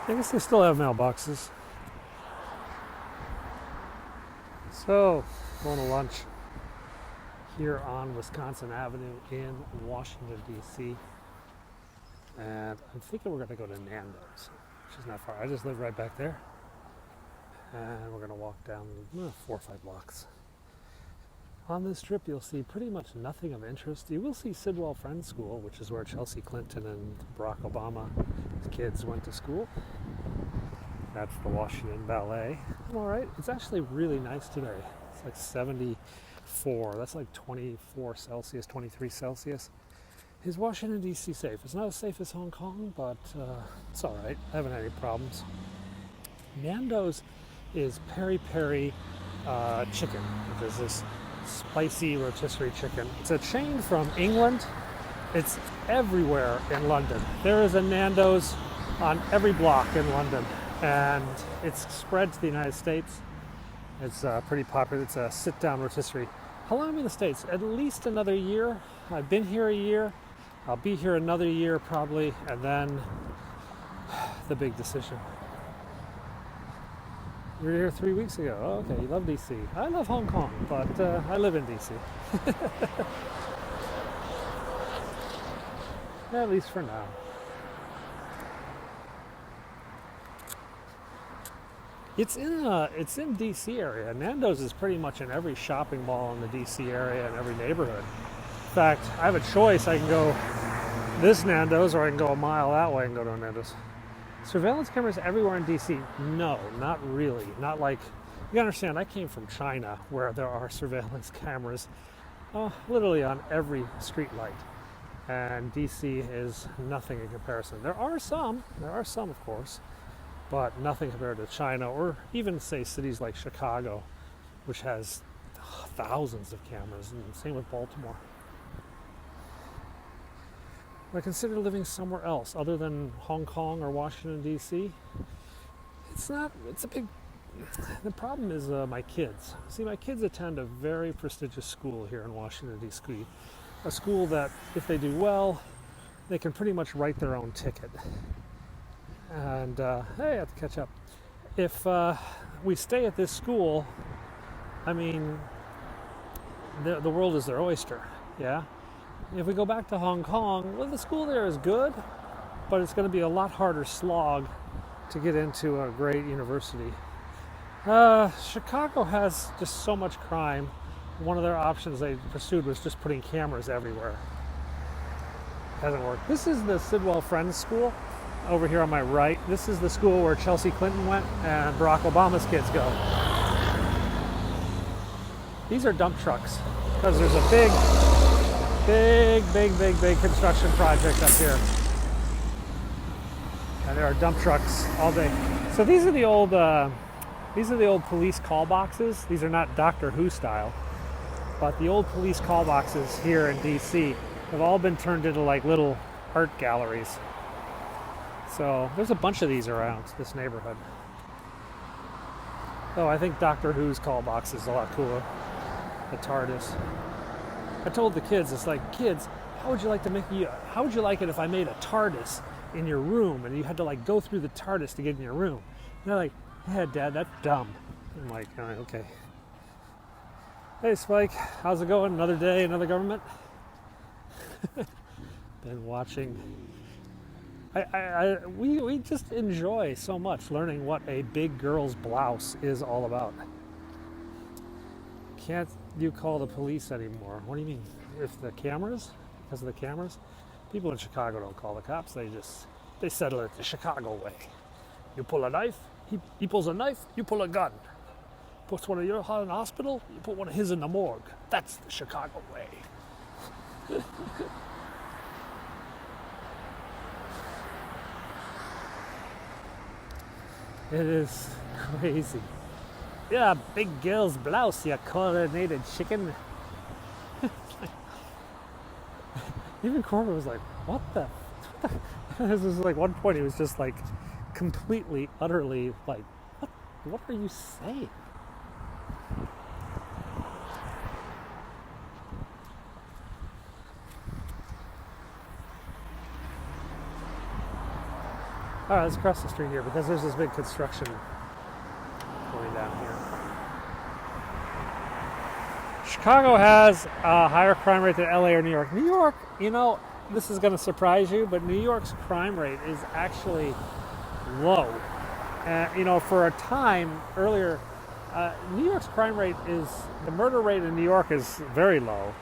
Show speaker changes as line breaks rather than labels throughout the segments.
I guess they still have mailboxes. So, going to lunch here on Wisconsin Avenue in Washington, D.C. And I'm thinking we're going to go to Nando's, which is not far. I just live right back there. And we're going to walk down 4 or 5 blocks. On this trip, you'll see pretty much nothing of interest. You will see Sidwell Friends School, which is where Chelsea Clinton and Barack Obama's kids went to school. That's the Washington Ballet. I'm all right. It's actually really nice today. It's like 74. That's like 24 Celsius, 23 Celsius. Is Washington, D.C. safe? It's not as safe as Hong Kong, but it's all right. I haven't had any problems. Nando's is peri-peri chicken, which is this spicy rotisserie chicken. It's a chain from England. It's everywhere in London. There is a Nando's on every block in London, and it's spread to the United States. It's pretty popular. It's a sit-down rotisserie. How long have I been in the States? At least another year. I've been here a year. I'll be here another year probably, and then the big decision. You were here 3 weeks ago. Oh, okay, you love DC. I love Hong Kong, but I live in DC. At least for now. It's in DC area. Nando's is pretty much in every shopping mall in the DC area and every neighborhood. In fact, I have a choice. I can go this Nando's or I can go a mile that way and go to a Nando's. Surveillance cameras everywhere in DC? No, not really. Not like, you gotta understand, I came from China where there are surveillance cameras literally on every street light. And DC is nothing in comparison. There are some of course, but nothing compared to China or even say cities like Chicago, which has thousands of cameras, and same with Baltimore. I consider living somewhere else other than Hong Kong or Washington, D.C. The problem is my kids. See, my kids attend a very prestigious school here in Washington, D.C. A school that, if they do well, they can pretty much write their own ticket. And, hey, I have to catch up. If we stay at this school, I mean, the world is their oyster, yeah? If we go back to Hong Kong, well, the school there is good, but it's going to be a lot harder slog to get into a great university. Chicago has just so much crime. One of their options they pursued was just putting cameras everywhere. Hasn't worked. This is the Sidwell Friends School over here on my right. This is the school where Chelsea Clinton went and Barack Obama's kids go. These are dump trucks because there's a big construction project up here. And there are dump trucks all day. So these are the old police call boxes. These are not Doctor Who style, but the old police call boxes here in DC have all been turned into like little art galleries. So there's a bunch of these around this neighborhood. Oh, I think Doctor Who's call box is a lot cooler. The TARDIS. I told the kids, it's like, kids, how would you like it if I made a TARDIS in your room and you had to like go through the TARDIS to get in your room? And they're like, yeah, Dad, that's dumb. I'm like, all right, okay. Hey, Spike, how's it going? Another day, another government? Been watching. We just enjoy so much learning what a big girl's blouse is all about. Can't you call the police anymore? What do you mean? If the cameras? Because of the cameras? People in Chicago don't call the cops. They settle it the Chicago way. You pull a knife, he pulls a knife, you pull a gun. Puts one of your in the hospital, you put one of his in the morgue. That's the Chicago way. It is crazy. Yeah, big girl's blouse, you chlorinated chicken. Even Corbin was like, what the? This was like one point he was just like completely, utterly like, what are you saying? All right, let's cross the street here because there's this big construction going down here. Chicago has a higher crime rate than LA or New York. New York, this is going to surprise you, but New York's crime rate is actually low. For a time earlier, New York's crime rate the murder rate in New York is very low.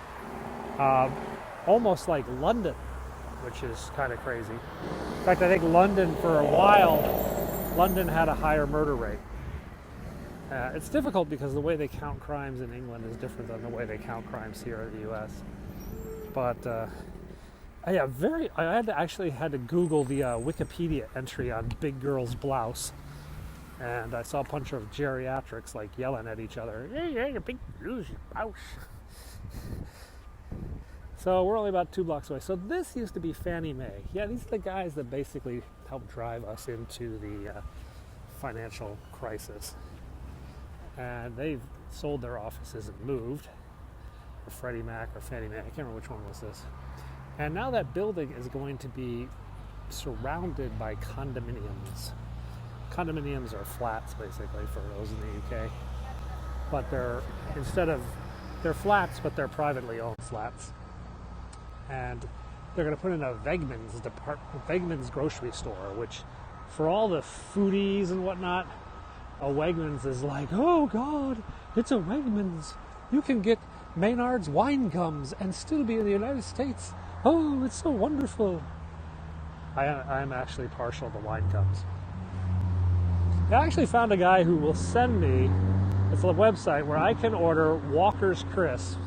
Almost like London, which is kind of crazy. In fact, I think London, for a while, London had a higher murder rate. It's difficult because the way they count crimes in England is different than the way they count crimes here in the U.S. But I actually had to Google the Wikipedia entry on Big Girl's Blouse, and I saw a bunch of geriatrics like yelling at each other. Yeah, Big Girl's Blouse. So we're only about 2 blocks away. So this used to be Fannie Mae. Yeah, these are the guys that basically helped drive us into the financial crisis. And they've sold their offices and moved. Or Freddie Mac or Fannie Mae. I can't remember which one was this. And now that building is going to be surrounded by condominiums. Condominiums are flats, basically, for those in the UK. But they're flats, but they're privately owned flats. And they're going to put in a Wegmans grocery store, which for all the foodies and whatnot, a Wegmans is like, oh God, it's a Wegmans. You can get Maynard's wine gums and still be in the United States. Oh, it's so wonderful. I'm actually partial to wine gums. I actually found a guy who will send me, it's a website where I can order Walker's Crisp,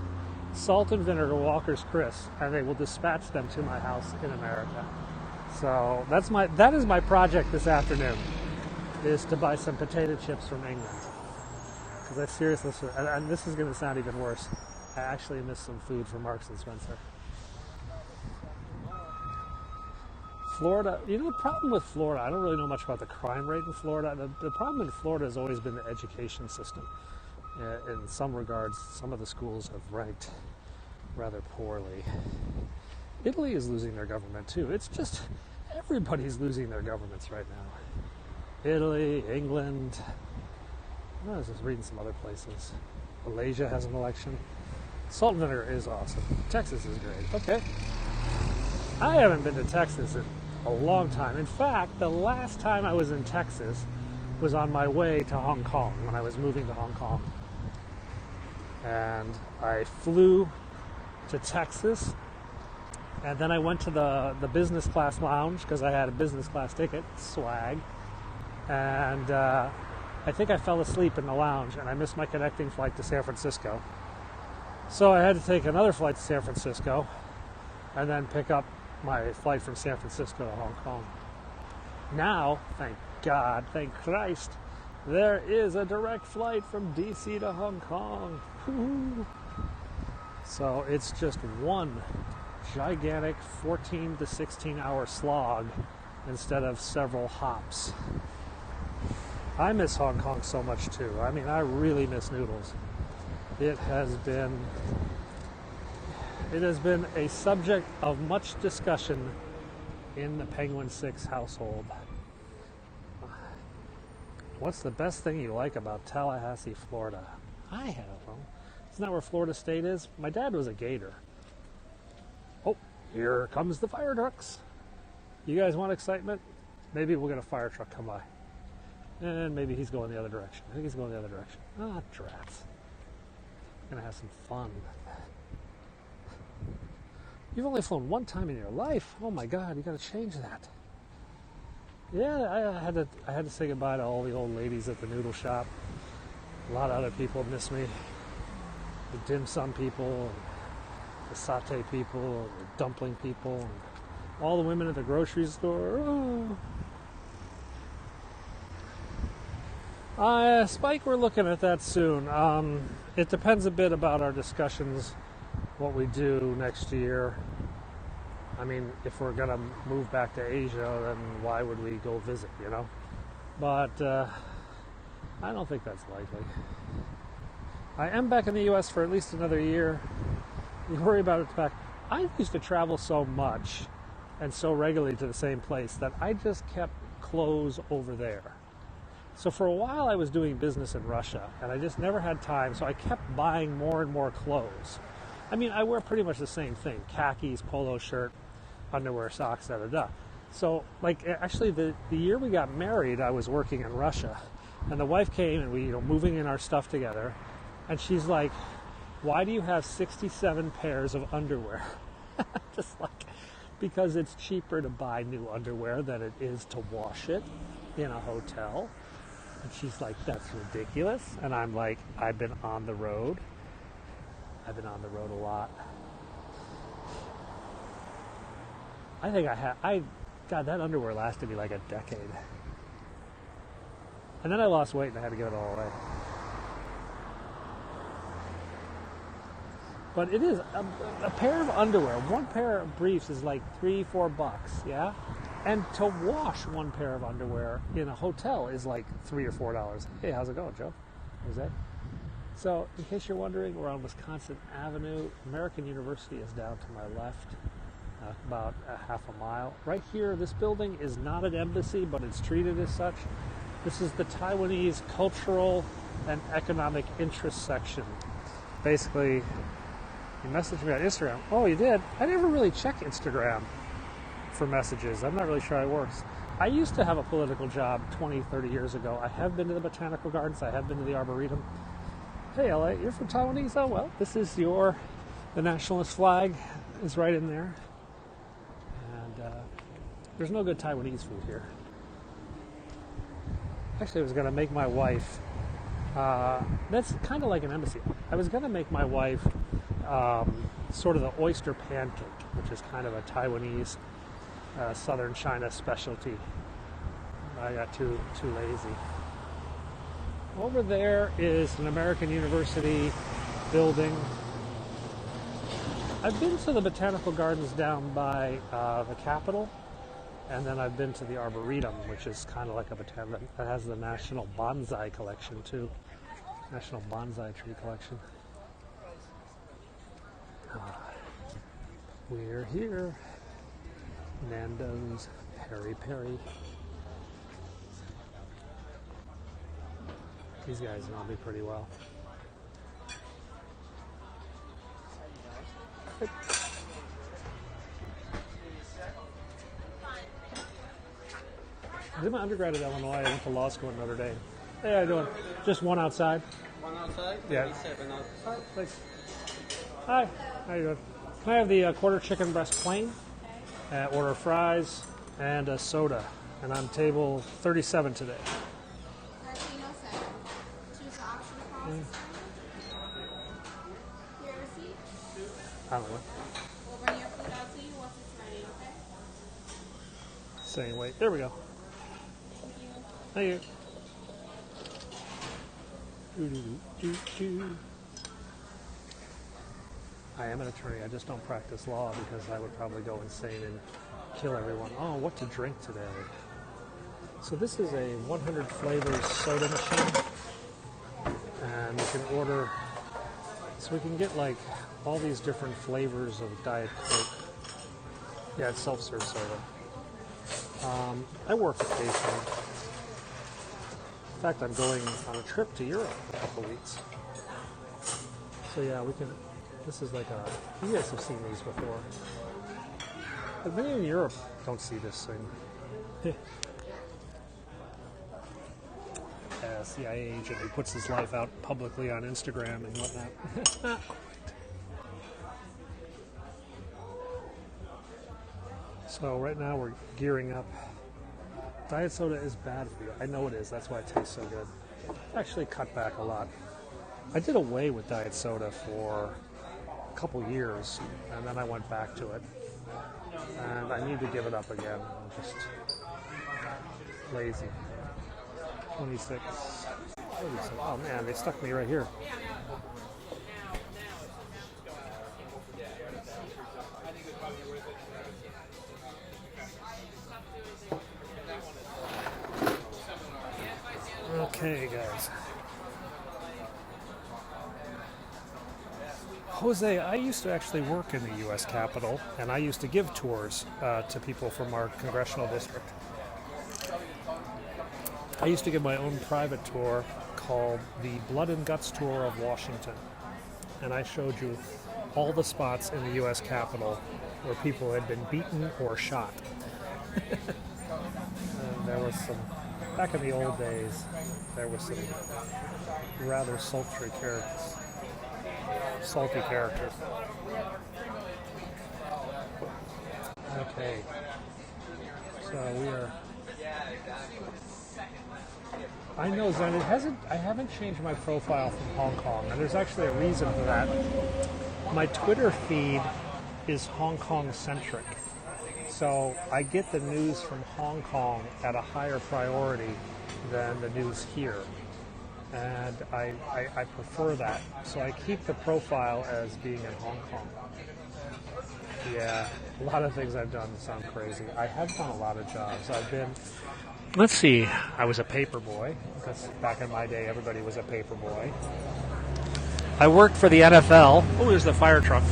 salt and vinegar Walker's Crisp, and they will dispatch them to my house in America. So that is my project this afternoon, is to buy some potato chips from England. Because I seriously, and this is going to sound even worse, I actually miss some food from Marks and Spencer. Florida, the problem with Florida, I don't really know much about the crime rate in Florida. The problem in Florida has always been the education system. In some regards, some of the schools have ranked rather poorly. Italy is losing their government too. It's just, everybody's losing their governments right now. Italy, England, I was just reading some other places. Malaysia has an election. Salt and vinegar is awesome. Texas is great. Okay. I haven't been to Texas in a long time. In fact, the last time I was in Texas was on my way to Hong Kong, when I was moving to Hong Kong. And I flew to Texas, and then I went to the business class lounge because I had a business class ticket, swag. And I think I fell asleep in the lounge, and I missed my connecting flight to San Francisco. So I had to take another flight to San Francisco, and then pick up my flight from San Francisco to Hong Kong. Now, thank God, thank Christ, there is a direct flight from DC to Hong Kong. Woo-hoo. So it's just one gigantic 14 to 16 hour slog instead of several hops. I miss Hong Kong so much too. I mean, I really miss noodles. It has been a subject of much discussion in the Penguin 6 household. What's the best thing you like about Tallahassee, Florida? I have them. Isn't that where Florida State is? My dad was a Gator. Oh, here comes the fire trucks. You guys want excitement? Maybe we'll get a fire truck come by. And maybe he's going the other direction. I think he's going the other direction. Ah, drats. Gonna have some fun. You've only flown one time in your life. Oh my God, you gotta change that. Yeah, I had to say goodbye to all the old ladies at the noodle shop. A lot of other people miss me. The dim sum people, the satay people, the dumpling people, and all the women at the grocery store. Oh. Spike, we're looking at that soon. It depends a bit about our discussions, what we do next year. I mean, if we're going to move back to Asia, then why would we go visit, But I don't think that's likely. I am back in the U.S. for at least another year. You worry about it back. I used to travel so much and so regularly to the same place that I just kept clothes over there. So for a while I was doing business in Russia, and I just never had time, so I kept buying more and more clothes. I mean, I wear pretty much the same thing: khakis, polo shirt, underwear, socks, da da da. So, like, actually, the year we got married, I was working in Russia, and the wife came, and we, moving in our stuff together, and she's like, "Why do you have 67 pairs of underwear?" Just like, because it's cheaper to buy new underwear than it is to wash it in a hotel. And she's like, "That's ridiculous." And I'm like, I've been on the road a lot. I think God, that underwear lasted me like a decade. And then I lost weight and I had to give it all away. But it is, a pair of underwear, one pair of briefs is like $3-4, yeah? And to wash one pair of underwear in a hotel is like $3 or $4. Hey, how's it going, Joe? Jose? So, in case you're wondering, we're on Wisconsin Avenue. American University is down to my left, about a half a mile. Right here, this building is not an embassy, but it's treated as such. This is the Taiwanese Cultural and Economic Interest section. Basically, you messaged me on Instagram. Oh, you did? I never really check Instagram for messages. I'm not really sure how it works. I used to have a political job 20, 30 years ago. I have been to the Botanical Gardens. I have been to the Arboretum. Hey, LA, you're from Taiwanese? Oh, well, this is the nationalist flag is right in there. And there's no good Taiwanese food here. Actually, I was going to make my wife, that's kind of like an embassy. I was going to make my wife sort of the oyster pancake, which is kind of a Taiwanese southern China specialty. I got too lazy. Over there is an American University building. I've been to the Botanical Gardens down by the Capitol, and then I've been to the Arboretum, which is kind of like a botanical, that has the National Bonsai Collection too. National Bonsai Tree Collection. We're here. Nando's, Peri. These guys know me pretty well. I did my undergrad at Illinois. I went to law school at Notre Dame. Hey, how you doing? Just one outside?
One outside?
Yeah.
37 outside.
Thanks. Hi, how you doing? Can I have the quarter chicken breast plain? Order fries and a soda. And I'm table 37 today.
Latino 7. Choose the option across. Your receipt.
I don't know.
We'll bring your food out to you once it's ready, okay?
Same weight. There we go.
Thank you.
Thank you. I am an attorney. I just don't practice law because I would probably go insane and kill everyone. Oh, what to drink today? So this is a 100 flavors soda machine, and you can order. So we can get like all these different flavors of Diet Coke. Yeah, it's self-serve soda. I work occasionally. In fact, I'm going on a trip to Europe in a couple weeks. So yeah, we can. This is like a. You guys have seen these before. But many in Europe don't see this thing. A CIA agent who puts his life out publicly on Instagram and whatnot. So right now we're gearing up. Diet soda is bad for you. I know it is. That's why it tastes so good. I've actually cut back a lot. I did away with diet soda for a couple years, and then I went back to it. And I need to give it up again. I'm just lazy. 26. Oh man, they stuck me right here. Okay, guys. Jose, I used to actually work in the U.S. Capitol, and I used to give tours to people from our congressional district. I used to give my own private tour called the Blood and Guts Tour of Washington. And I showed you all the spots in the U.S. Capitol where people had been beaten or shot. And there was some, back in the old days, there was some rather salty characters. Okay, so we are. I know, Zen. I haven't changed my profile from Hong Kong, and there's actually a reason for that. My Twitter feed is Hong Kong centric, so I get the news from Hong Kong at a higher priority than the news here, and I prefer that. So I keep the profile as being in Hong Kong. Yeah, a lot of things I've done sound crazy. I have done a lot of jobs. I've been, let's see, I was a paper boy, because back in my day everybody was a paper boy. I worked for the NFL. Oh, there's the fire truck.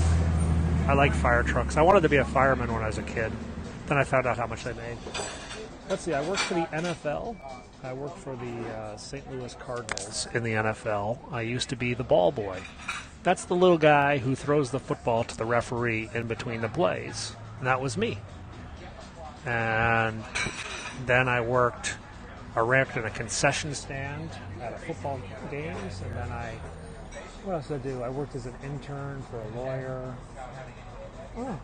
I like fire trucks. I wanted to be a fireman when I was a kid. Then I found out how much they made. Let's see, I worked for the NFL. I worked for the St. Louis Cardinals in the NFL. I used to be the ball boy. That's the little guy who throws the football to the referee in between the plays. And that was me. And then I worked in a concession stand at a football games. And then what else did I do? I worked as an intern for a lawyer. Oh,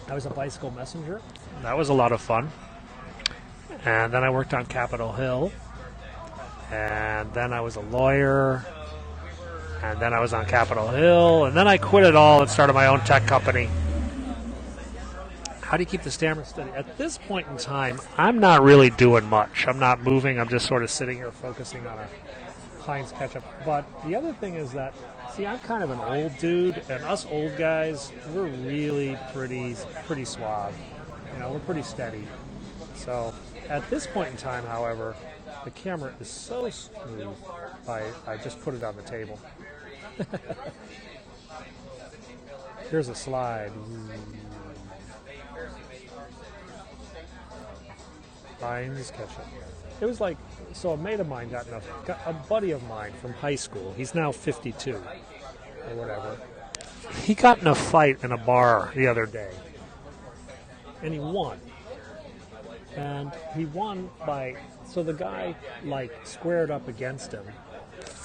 I was a bicycle messenger. That was a lot of fun. And then I worked on Capitol Hill. And then I was a lawyer. And then I was on Capitol Hill, and then I quit it all and started my own tech company. How do you keep the stamina steady? At this point in time, I'm not really doing much. I'm not moving. I'm just sort of sitting here focusing on a Heinz ketchup. But the other thing is that, see, I'm kind of an old dude, and us old guys, we're really pretty suave. You know, we're pretty steady. So at this point in time, however, the camera is so smooth, I just put it on the table. Here's a slide. Heinz ketchup. It was like, so a mate of mine got a buddy of mine from high school. He's now 52 or whatever. He got in a fight in a bar the other day, and he won. And he won so the guy squared up against him,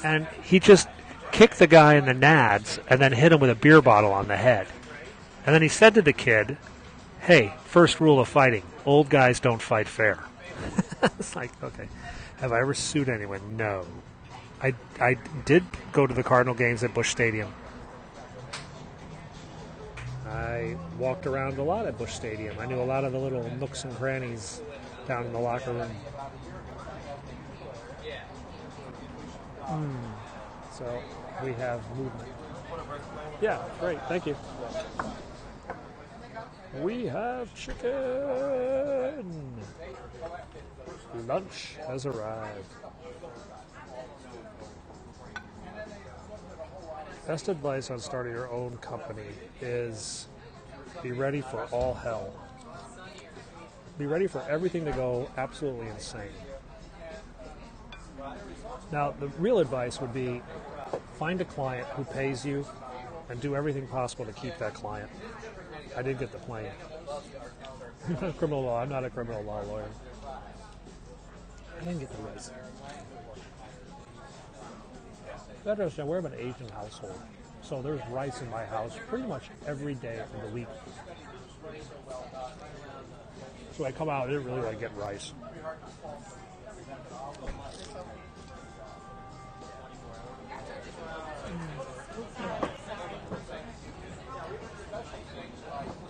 and he just kicked the guy in the nads and then hit him with a beer bottle on the head. And then he said to the kid, "Hey, first rule of fighting, old guys don't fight fair." It's like, okay. Have I ever sued anyone? No. I did go to the Cardinal games at Busch Stadium. I walked around a lot at Busch Stadium. I knew a lot of the little nooks and crannies down in the locker room. So we have movement. Yeah, great. Thank you. We have chicken. Lunch has arrived. Best advice on starting your own company is be ready for all hell. Be ready for everything to go absolutely insane. Now, the real advice would be find a client who pays you and do everything possible to keep that client. I did get the plane. Criminal law. I'm not a criminal law lawyer. I didn't get the rice. You have to understand, we're an Asian household, so there's rice in my house pretty much every day of the week. So I come out, I didn't really want to get rice.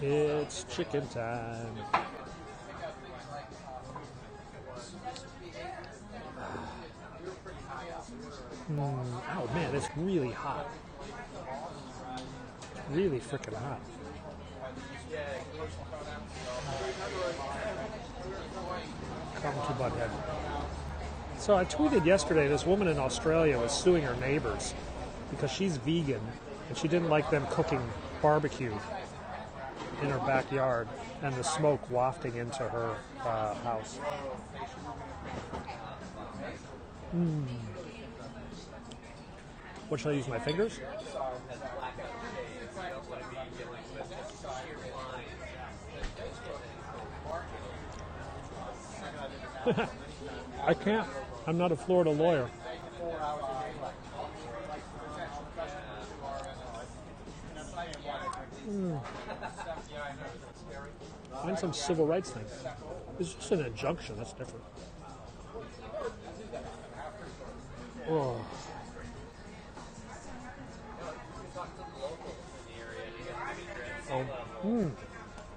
It's chicken time. Oh man, it's really hot. Really freaking hot. Come to Butthead. So I tweeted yesterday, this woman in Australia was suing her neighbors because she's vegan and she didn't like them cooking barbecue in her backyard and the smoke wafting into her house. What should I use, my fingers? I can't. I'm not a Florida lawyer. Find some civil rights thing. It's just an injunction. That's different. Oh.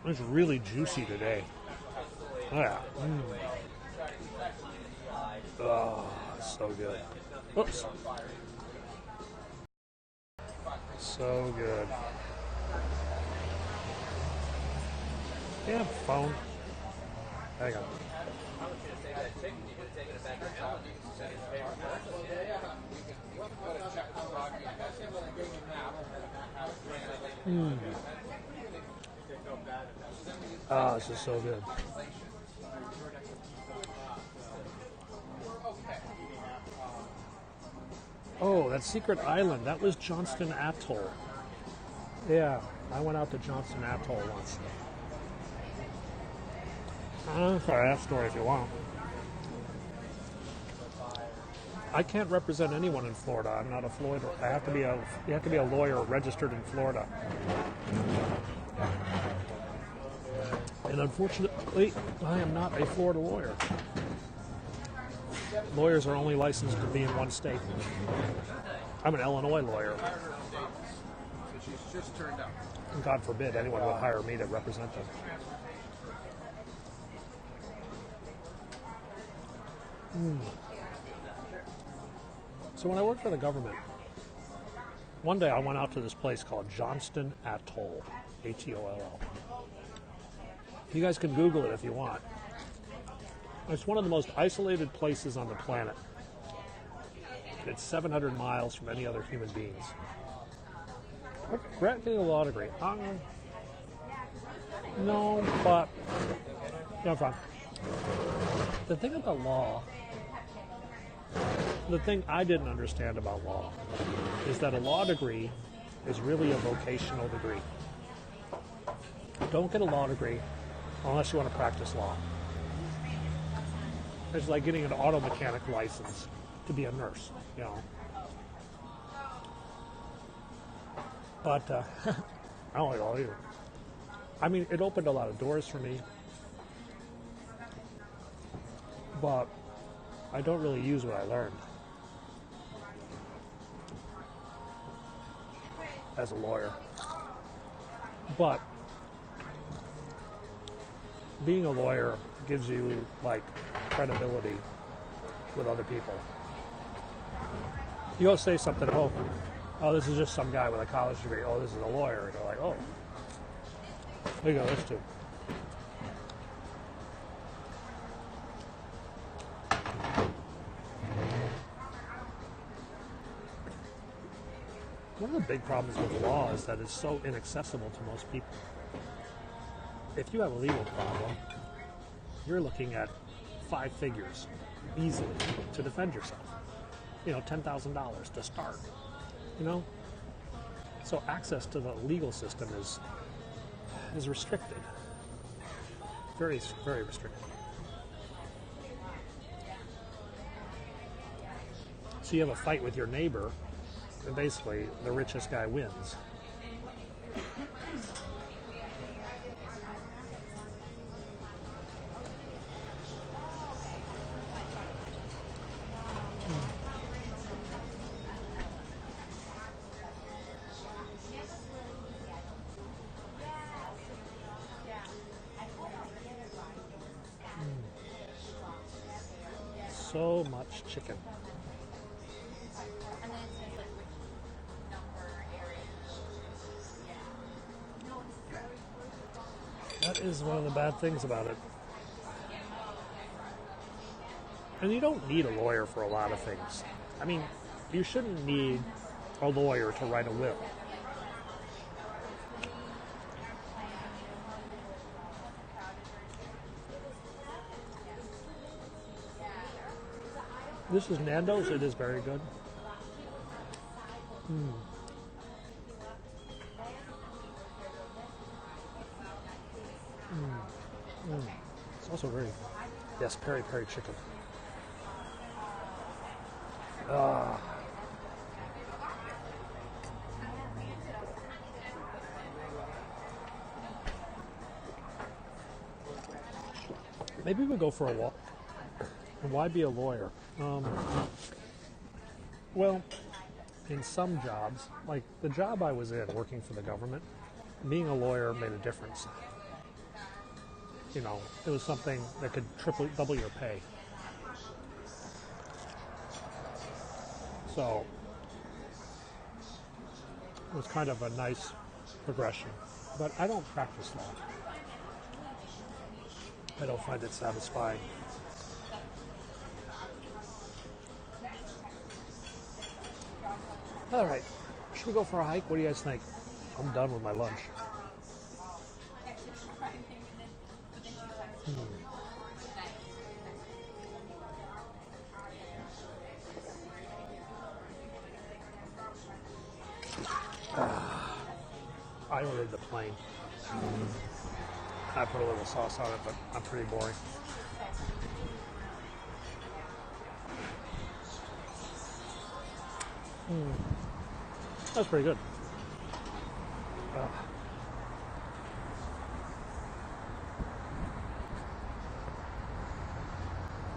It's really juicy today. Oh, yeah. Oh, so good. Oops. So good. Yeah, phone. Hang on. Ah, this is so good. Oh, that secret island. That was Johnston Atoll. Yeah, I went out to Johnston Atoll once. I'll tell that story if you want. I can't represent anyone in Florida. I'm not a Florida. You have to be a lawyer registered in Florida. And unfortunately, I am not a Florida lawyer. Lawyers are only licensed to be in one state. I'm an Illinois lawyer. And God forbid anyone would hire me to represent them. So when I worked for the government, one day I went out to this place called Johnston Atoll, Atoll. You guys can Google it if you want. It's one of the most isolated places on the planet. It's 700 miles from any other human beings. Regret getting a law degree. No, but no, I'm fine. The thing about law, the thing I didn't understand about law, is that a law degree is really a vocational degree. Don't get a law degree unless you want to practice law. It's like getting an auto mechanic license to be a nurse, you know. But I don't like all either. I mean, it opened a lot of doors for me, but I don't really use what I learned as a lawyer. But being a lawyer gives you, like, credibility with other people. You go say something, oh, this is just some guy with a college degree. Oh, this is a lawyer. And you're like, oh, there you go, this too. One of the big problems with law is that it's so inaccessible to most people. If you have a legal problem, you're looking at 5 figures easily to defend yourself. You know, $10,000 to start. You know? So access to the legal system is restricted. Very, very restricted. So you have a fight with your neighbor, and basically the richest guy wins. So much chicken. That is one of the bad things about it. And you don't need a lawyer for a lot of things. I mean, you shouldn't need a lawyer to write a will. This is Nando's. It is very good. It's also very, yes, peri peri chicken. Maybe we go for a walk. And why be a lawyer? Well, in some jobs, like the job I was in working for the government, being a lawyer made a difference. You know, it was something that could double your pay. So it was kind of a nice progression. But I don't practice law. I don't find it satisfying. All right, should we go for a hike? What do you guys think? I'm done with my lunch. I ordered the plain. I put a little sauce on it, but I'm pretty boring. That's pretty good.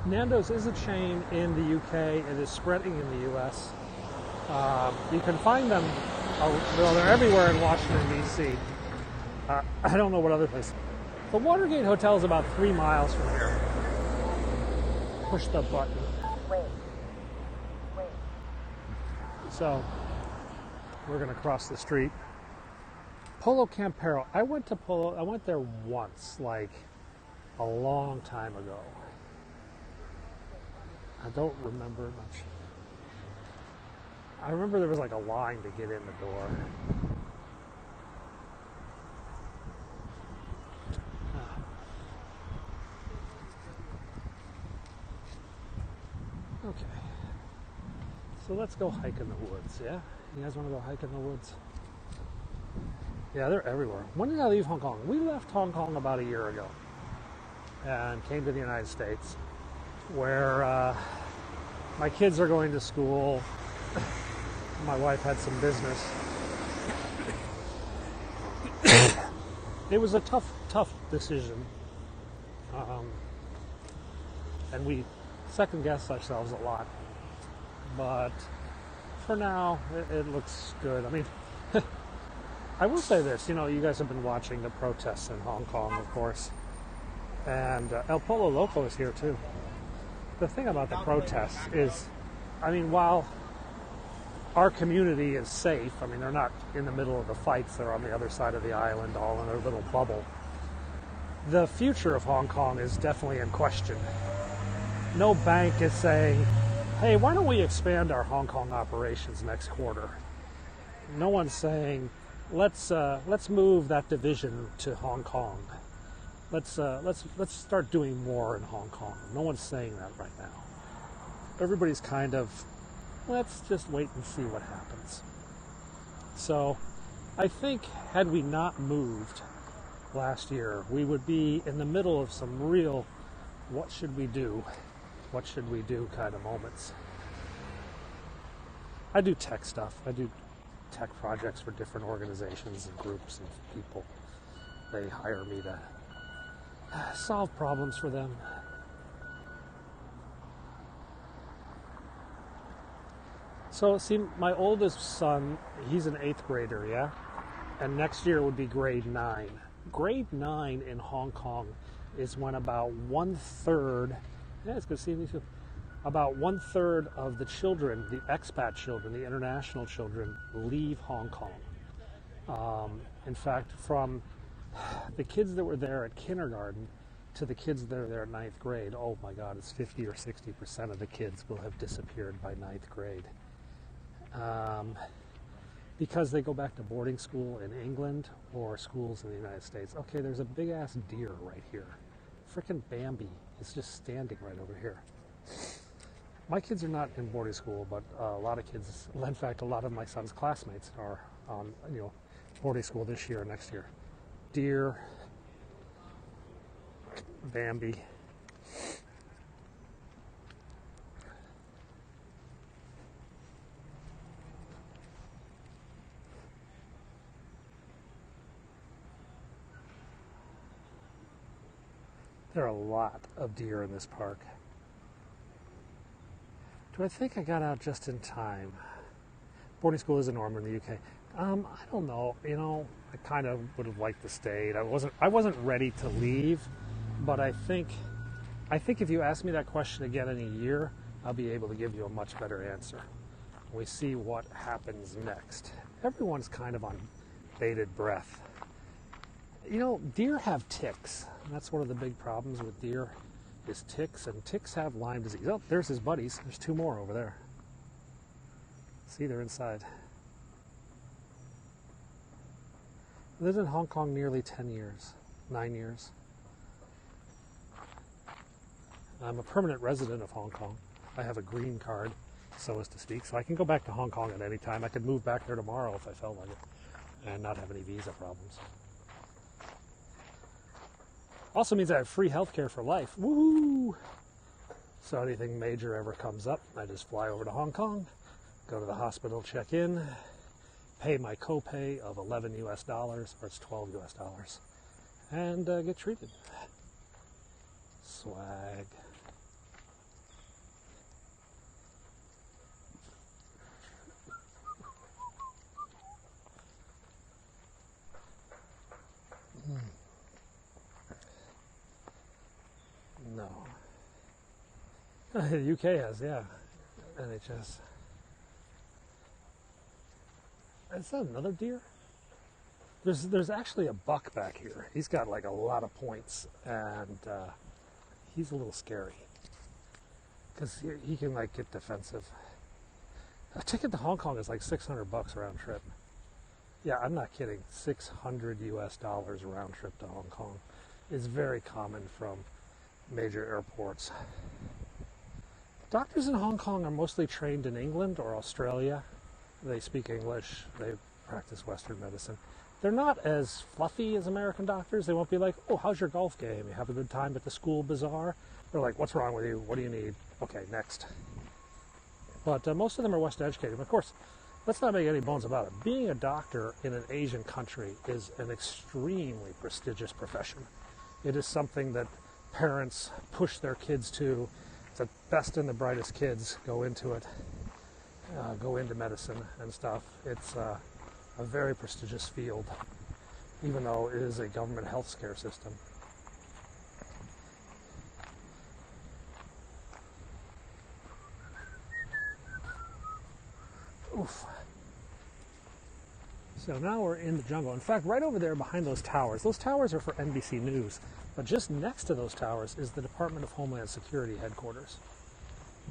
Nando's is a chain in the UK. It is spreading in the US. You can find them, well, they're everywhere in Washington, D.C. I don't know what other place. The Watergate Hotel is about 3 miles from here. Push the button.
Wait.
So, we're going to cross the street. Polo Campero. I went there once, like a long time ago. I don't remember much. I remember there was like a line to get in the door. Okay. So let's go hike in the woods, yeah? You guys want to go hike in the woods? Yeah, they're everywhere. When did I leave Hong Kong? We left Hong Kong about a year ago and came to the United States, where my kids are going to school. My wife had some business. It was a tough decision. And we second-guessed ourselves a lot. But for now, it looks good. I mean, I will say this. You know, you guys have been watching the protests in Hong Kong, of course. And El Polo Loco is here, too. The thing about the protests is, I mean, while our community is safe, I mean, they're not in the middle of the fights. They're on the other side of the island, all in their little bubble. The future of Hong Kong is definitely in question. No bank is saying, hey, why don't we expand our Hong Kong operations next quarter? No one's saying, let's move that division to Hong Kong. Let's start doing more in Hong Kong. No one's saying that right now. Everybody's kind of, let's just wait and see what happens. So I think had we not moved last year, we would be in the middle of some real what should we do kind of moments. I do tech stuff. I do tech projects for different organizations and groups and people. They hire me to solve problems for them. So, see, my oldest son, he's an 8th grader, yeah? And next year would be grade 9. Grade 9 in Hong Kong is when about 1/3, yeah, it's good seeing you too, about 1/3 of the children, the expat children, the international children, leave Hong Kong. In fact, from the kids that were there at kindergarten to the kids that are there at 9th grade, oh my God, it's 50 or 60% of the kids will have disappeared by 9th grade. Because they go back to boarding school in England or schools in the United States. Okay, there's a big ass deer right here. Frickin' Bambi is just standing right over here. My kids are not in boarding school, but a lot of kids, in fact, a lot of my son's classmates are on, boarding school this year or next year. Deer, Bambi. There are a lot of deer in this park. Do I think I got out just in time? Boarding school is a norm in the UK. I don't know. I kind of would have liked to stay. I wasn't ready to leave, but I think if you ask me that question again in a year, I'll be able to give you a much better answer. We see what happens next. Everyone's kind of on bated breath. Deer have ticks. That's one of the big problems with deer is ticks, and ticks have Lyme disease. Oh, there's his buddies. There's two more over there. See, they're inside. I lived in Hong Kong nearly 10 years, 9 years. I'm a permanent resident of Hong Kong. I have a green card, so as to speak, so I can go back to Hong Kong at any time. I could move back there tomorrow if I felt like it and not have any visa problems. Also means I have free healthcare for life. Woo! So anything major ever comes up, I just fly over to Hong Kong, go to the hospital, check in, pay my copay of $11 US, or it's $12 US, and get treated. Swag. No. The UK has, yeah. NHS. Is that another deer? There's actually a buck back here. He's got like a lot of points, and he's a little scary because he can like get defensive. A ticket to Hong Kong is like $600 round trip. Yeah, I'm not kidding. $600 US round trip to Hong Kong is very common from major airports. Doctors in Hong Kong are mostly trained in England or Australia. They speak English. They practice Western medicine. They're not as fluffy as American doctors. They won't be like, oh, how's your golf game? You have a good time at the school bazaar? They're like, what's wrong with you? What do you need? Okay, next. But most of them are Western educated. Of course, let's not make any bones about it. Being a doctor in an Asian country is an extremely prestigious profession. It is something that parents push their kids to. The best and the brightest kids go into it, go into medicine and stuff. It's a very prestigious field, even though it is a government health care system. Oof. So now we're in the jungle. In fact, right over there behind those towers are for NBC News. But just next to those towers is the Department of Homeland Security headquarters.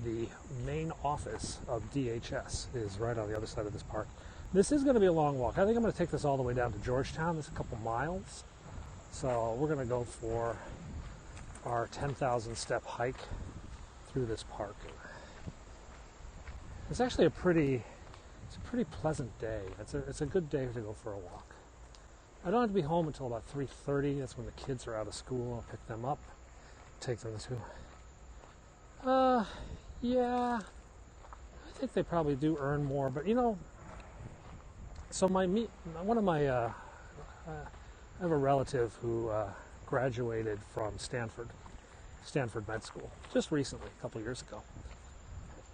The main office of DHS is right on the other side of this park. This is going to be a long walk. I think I'm going to take this all the way down to Georgetown. It's a couple miles. So we're going to go for our 10,000 step hike through this park. It's actually a pretty pleasant day. It's a good day to go for a walk. I don't have to be home until about 3:30. That's when the kids are out of school. I'll pick them up, take them to. Yeah, I think they probably do earn more. But so I have a relative who graduated from Stanford Med School just recently, a couple years ago.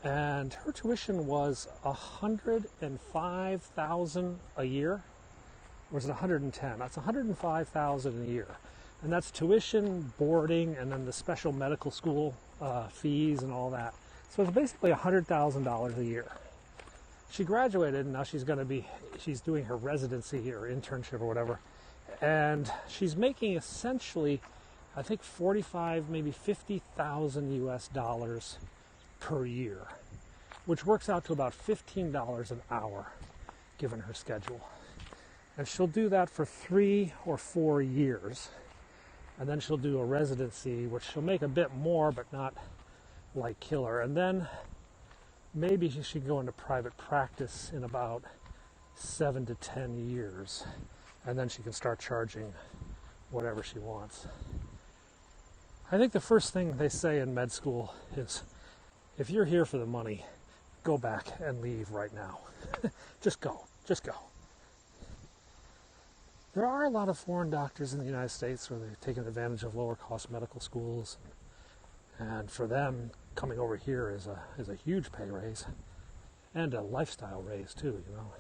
And her tuition was $105,000 a year, or was it 110? That's $105,000 a year, and that's tuition, boarding, and then the special medical school fees and all that. So it's basically $100,000 a year. She graduated, and now she's doing her residency or internship or whatever, and she's making essentially, I think, 45, maybe 50,000 US dollars per year, which works out to about $15 an hour given her schedule. And she'll do that for 3 or 4 years, and then she'll do a residency, which she'll make a bit more, but not like kill her. And then maybe she should go into private practice in about 7 to 10 years. And then she can start charging whatever she wants. I think the first thing they say in med school is, if you're here for the money, go back and leave right now. Just go. Just go. There are a lot of foreign doctors in the United States where they've taken advantage of lower cost medical schools. And for them, coming over here is a huge pay raise and a lifestyle raise too, you know.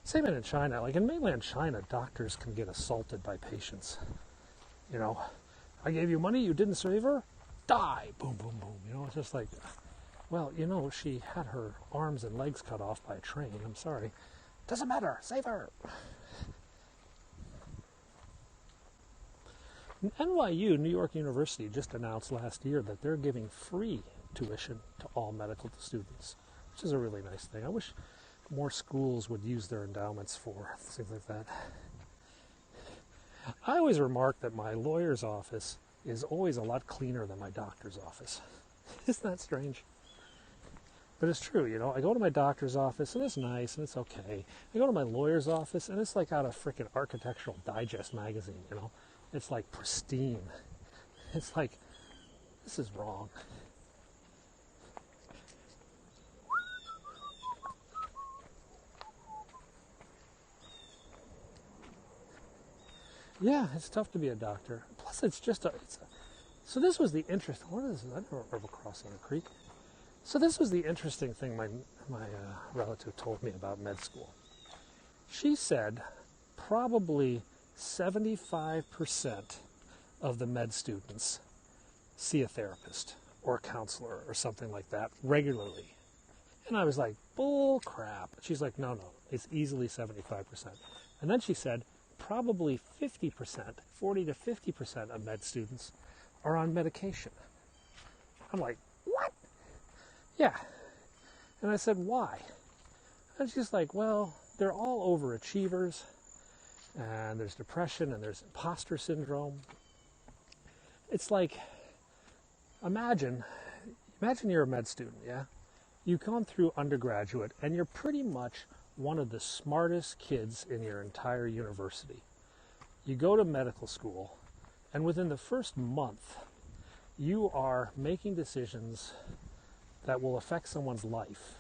Same in China. Like in mainland China, doctors can get assaulted by patients. You know, I gave you money, you didn't save her, die, boom, boom, boom. You know, it's just like, well, you know, she had her arms and legs cut off by a train. I'm sorry. Doesn't matter, save her. NYU, New York University, just announced last year that they're giving free tuition to all medical students, which is a really nice thing. I wish more schools would use their endowments for things like that. I always remark that my lawyer's office is always a lot cleaner than my doctor's office. Isn't that strange? But it's true, you know. I go to my doctor's office and it's nice and it's okay. I go to my lawyer's office and it's like out of frickin' Architectural Digest magazine, you know. It's like pristine. It's like, this is wrong. Yeah, it's tough to be a doctor. Plus, it's just so this was the interesting. What is this? I never remember crossing a creek. So this was the interesting thing my relative told me about med school. She said probably 75% of the med students see a therapist or a counselor or something like that regularly. And I was like, bull crap. She's like, no, it's easily 75%. And then she said, probably 50%, 40 to 50% of med students are on medication. I'm like, what? Yeah. And I said, why? And she's like, well, they're all overachievers, and there's depression, and there's imposter syndrome. It's like, imagine you're a med student, yeah? You've gone through undergraduate, and you're pretty much one of the smartest kids in your entire university. You go to medical school, and within the first month, you are making decisions that will affect someone's life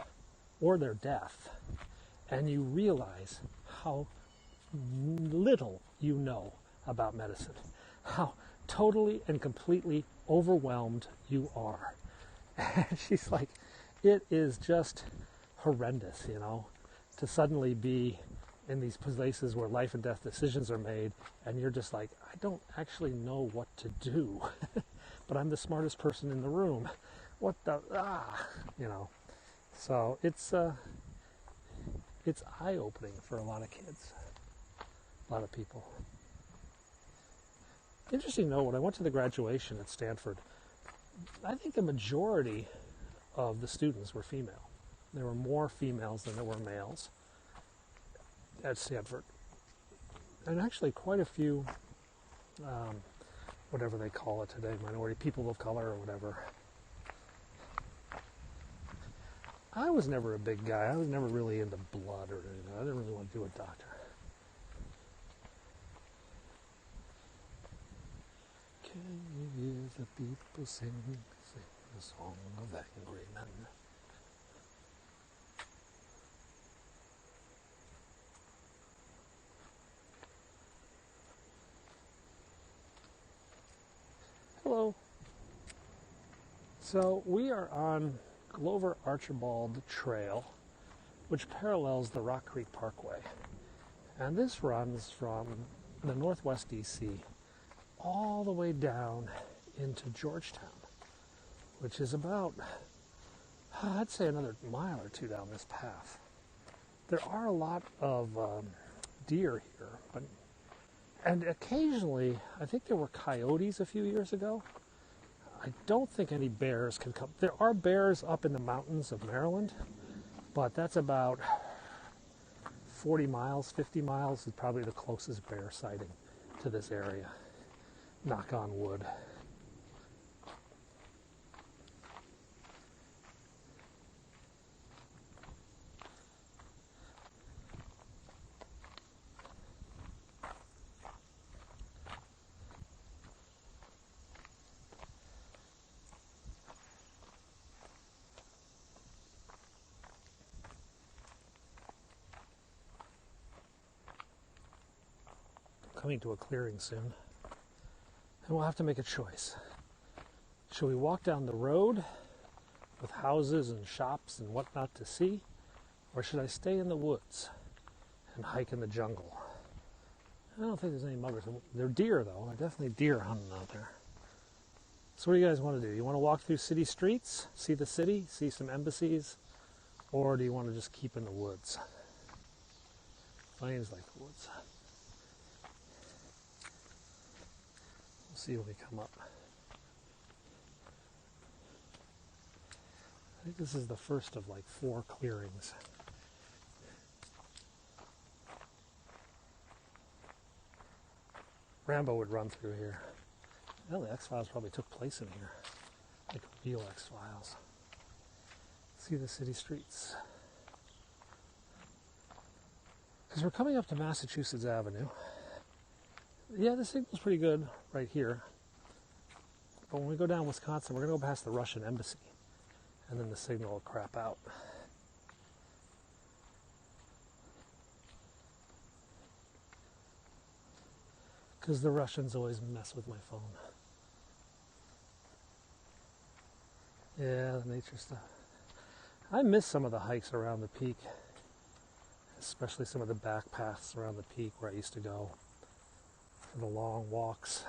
or their death, and you realize how little you know about medicine, how totally and completely overwhelmed you are. And she's like, it is just horrendous, you know, to suddenly be in these places where life and death decisions are made, and you're just like, I don't actually know what to do, but I'm the smartest person in the room. What the, you know. So it's eye-opening for a lot of kids, a lot of people. Interesting to know, when I went to the graduation at Stanford, I think the majority of the students were female. There were more females than there were males at Stanford. And actually quite a few, whatever they call it today, minority, people of color or whatever. I was never a big guy. I was never really into blood or anything. I didn't really want to do a doctor. Can you hear the people sing the song of angry men? Hello. So we are on Glover Archibald Trail, which parallels the Rock Creek Parkway. And this runs from the northwest DC all the way down into Georgetown, which is about, I'd say, another mile or two down this path. There are a lot of deer here, and occasionally, I think there were coyotes a few years ago. I don't think any bears can come. There are bears up in the mountains of Maryland, but that's about 40 miles, 50 miles is probably the closest bear sighting to this area. Knock on wood. coming to a clearing soon, and we'll have to make a choice. Should we walk down the road with houses and shops and whatnot to see, or should I stay in the woods and hike in the jungle? I don't think there's any muggers. There are deer, though. There are definitely deer hunting out there. So what do you guys want to do? You want to walk through city streets, see the city, see some embassies, or do you want to just keep in the woods? Plains like the woods. We'll see when we come up. I think this is the first of like 4 clearings. Rambo would run through here. Well, the X-Files probably took place in here. Like real X-Files. See the city streets. Because we're coming up to Massachusetts Avenue. Yeah, the signal's pretty good right here. But when we go down Wisconsin, we're going to go past the Russian embassy. And then the signal will crap out. Because the Russians always mess with my phone. Yeah, the nature stuff. I miss some of the hikes around the peak. Especially some of the back paths around the peak where I used to go for the long walks.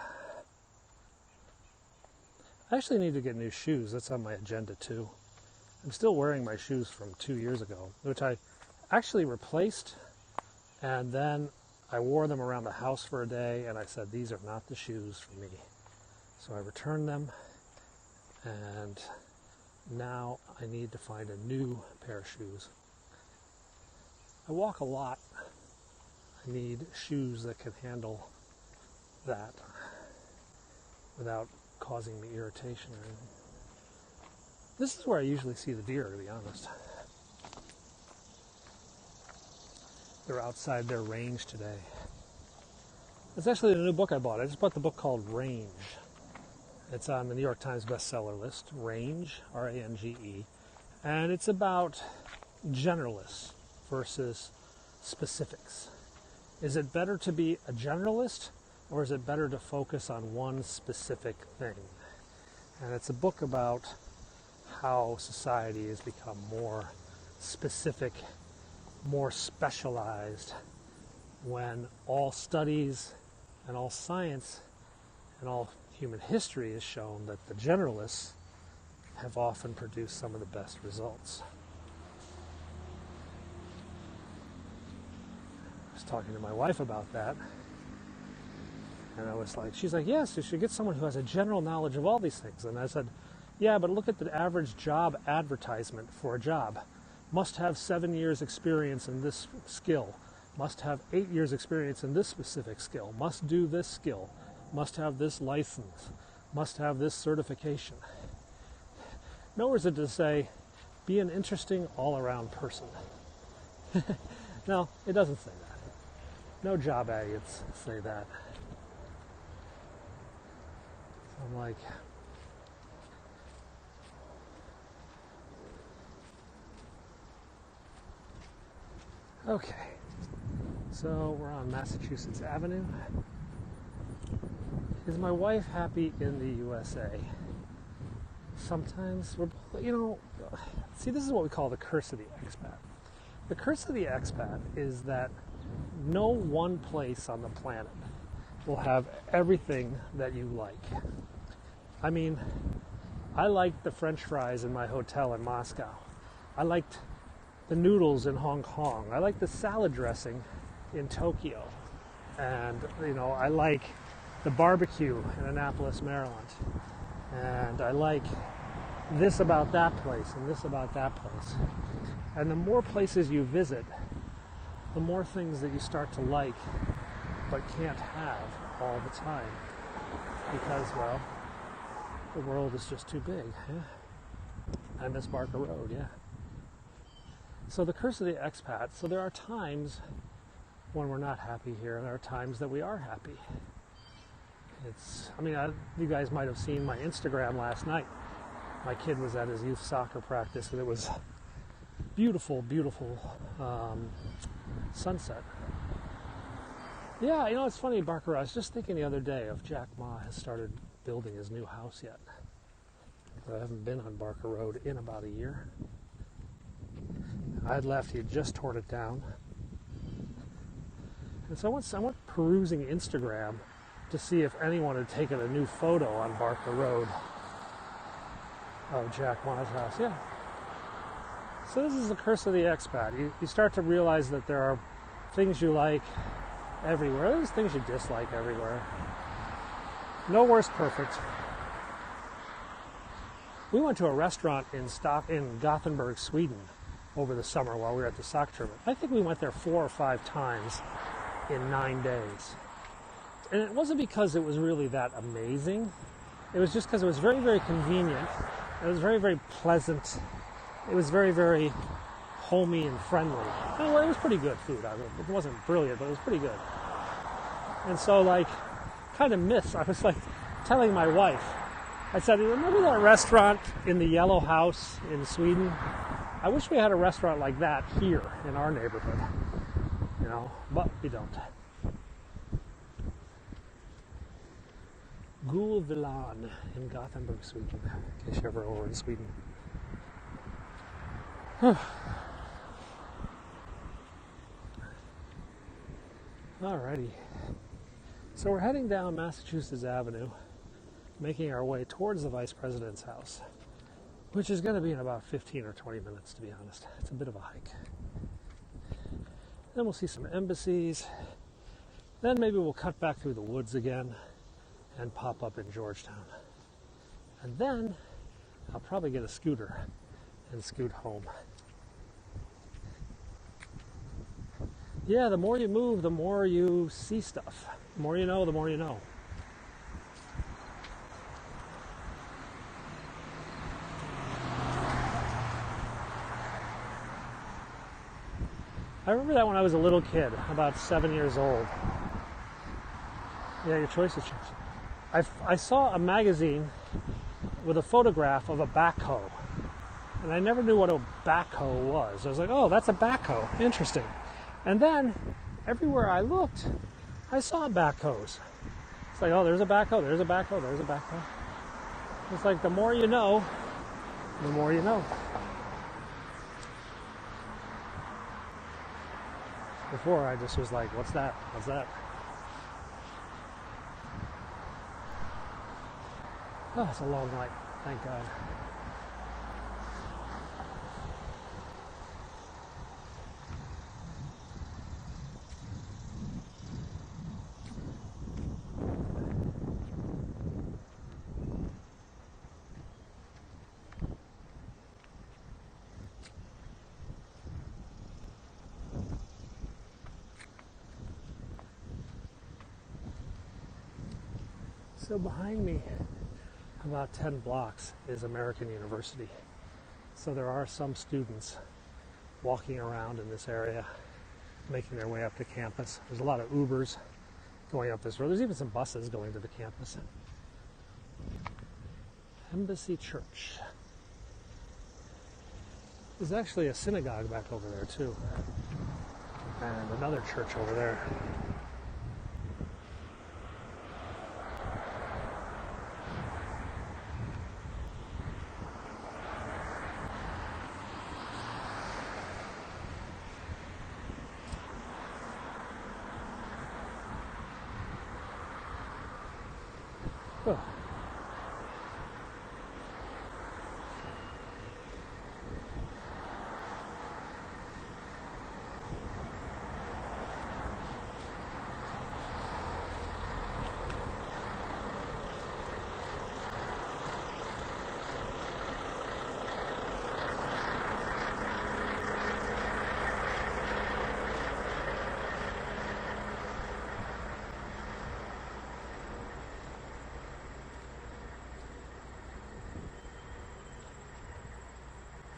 I actually need to get new shoes. That's on my agenda too. I'm still wearing my shoes from 2 years ago, which I actually replaced, and then I wore them around the house for a day, and I said, these are not the shoes for me. So I returned them, and now I need to find a new pair of shoes. I walk a lot. I need shoes that can handle that without causing me irritation or anything. This is where I usually see the deer, to be honest. They're outside their range today. It's actually a new book I bought. I just bought the book called Range. It's on the New York Times bestseller list, Range, R-A-N-G-E. And it's about generalists versus specifics. Is it better to be a generalist, or is it better to focus on one specific thing? And it's a book about how society has become more specific, more specialized, when all studies and all science and all human history has shown that the generalists have often produced some of the best results. I was talking to my wife about that, and I was like, she's like, yes, you should get someone who has a general knowledge of all these things. And I said, yeah, but look at the average job advertisement for a job. Must have 7 years experience in this skill. Must have 8 years experience in this specific skill. Must do this skill. Must have this license. Must have this certification. Nowhere is it to say, be an interesting all-around person. No, it doesn't say that. No job ads say that. So I'm like, okay, so we're on Massachusetts Avenue. Is my wife happy in the USA? Sometimes see, this is what we call the curse of the expat. The curse of the expat is that no one place on the planet will have everything that you like. I mean, I liked the French fries in my hotel in Moscow. I liked the noodles in Hong Kong. I like the salad dressing in Tokyo. And, I like the barbecue in Annapolis, Maryland. And I like this about that place and this about that place. And the more places you visit, the more things that you start to like but can't have all the time. Because, well, the world is just too big. Yeah? I miss Barker Road, yeah. So the curse of the expat. So there are times when we're not happy here, and there are times that we are happy. You guys might have seen my Instagram last night. My kid was at his youth soccer practice, and it was beautiful, beautiful sunset. Yeah, you know, it's funny, Barker. I was just thinking the other day if Jack Ma has started building his new house yet. I haven't been on Barker Road in about a year. I had left, he had just torn it down. And so I went perusing Instagram to see if anyone had taken a new photo on Barker Road of Jack Ma's house. Yeah. So this is the curse of the expat. You start to realize that there are things you like everywhere. There's things you dislike everywhere. Nowhere's perfect. We went to a restaurant in Gothenburg, Sweden over the summer while we were at the soccer tournament. I think we went there 4 or 5 times in 9 days. And it wasn't because it was really that amazing. It was just because it was very, very convenient. It was very, very pleasant. It was very, very homey and friendly. Well, it was pretty good food. It wasn't brilliant, but it was pretty good. And so, like, kind of I was like telling my wife, I said, remember that restaurant in the Yellow House in Sweden? I wish we had a restaurant like that here in our neighborhood, you know, but we don't. Gullvilan in Gothenburg, Sweden, in case you're ever over in Sweden. Alrighty. So we're heading down Massachusetts Avenue, making our way towards the Vice President's house, which is going to be in about 15 or 20 minutes, to be honest. It's a bit of a hike. Then we'll see some embassies. Then maybe we'll cut back through the woods again and pop up in Georgetown. And then I'll probably get a scooter and scoot home. Yeah, the more you move, the more you see stuff. The more you know, the more you know. I remember that when I was a little kid, about 7 years old. Yeah, your choices change. I saw a magazine with a photograph of a backhoe. And I never knew what a backhoe was. I was like, oh, that's a backhoe. Interesting. And then, everywhere I looked, I saw backhoes. It's like, oh, there's a backhoe, there's a backhoe, there's a backhoe. It's like the more you know, the more you know. Before, I just was like, what's that? What's that? Oh, it's a long night, thank God. So behind me, about 10 blocks, is American University. So there are some students walking around in this area, making their way up to campus. There's a lot of Ubers going up this road. There's even some buses going to the campus. Embassy Church. There's actually a synagogue back over there too, and another church over there.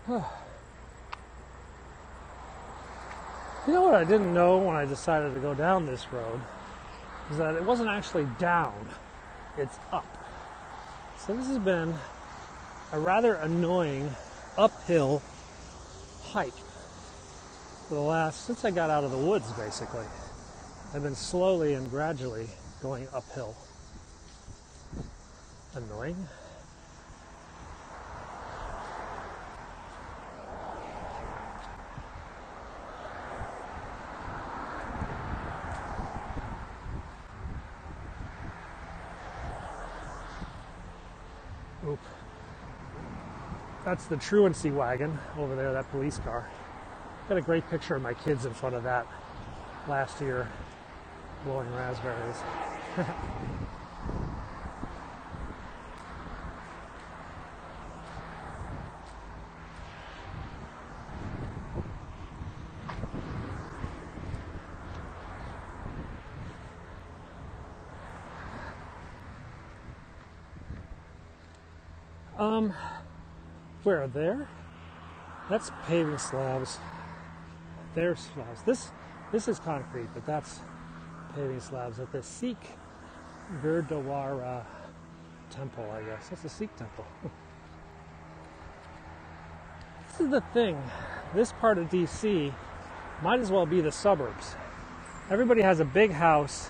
Oh. You know what I didn't know when I decided to go down this road is that it wasn't actually down, it's up. So this has been a rather annoying uphill hike for since I got out of the woods, basically. and then slowly and gradually going uphill. Annoying. Oop. That's the truancy wagon over there, that police car. Got a great picture of my kids in front of that last year, blowing raspberries. Where? There? That's paving slabs. There's slabs. This is concrete, but that's paving slabs at the Sikh Gurdwara temple, I guess. That's a Sikh temple. This is the thing. This part of DC might as well be the suburbs. Everybody has a big house,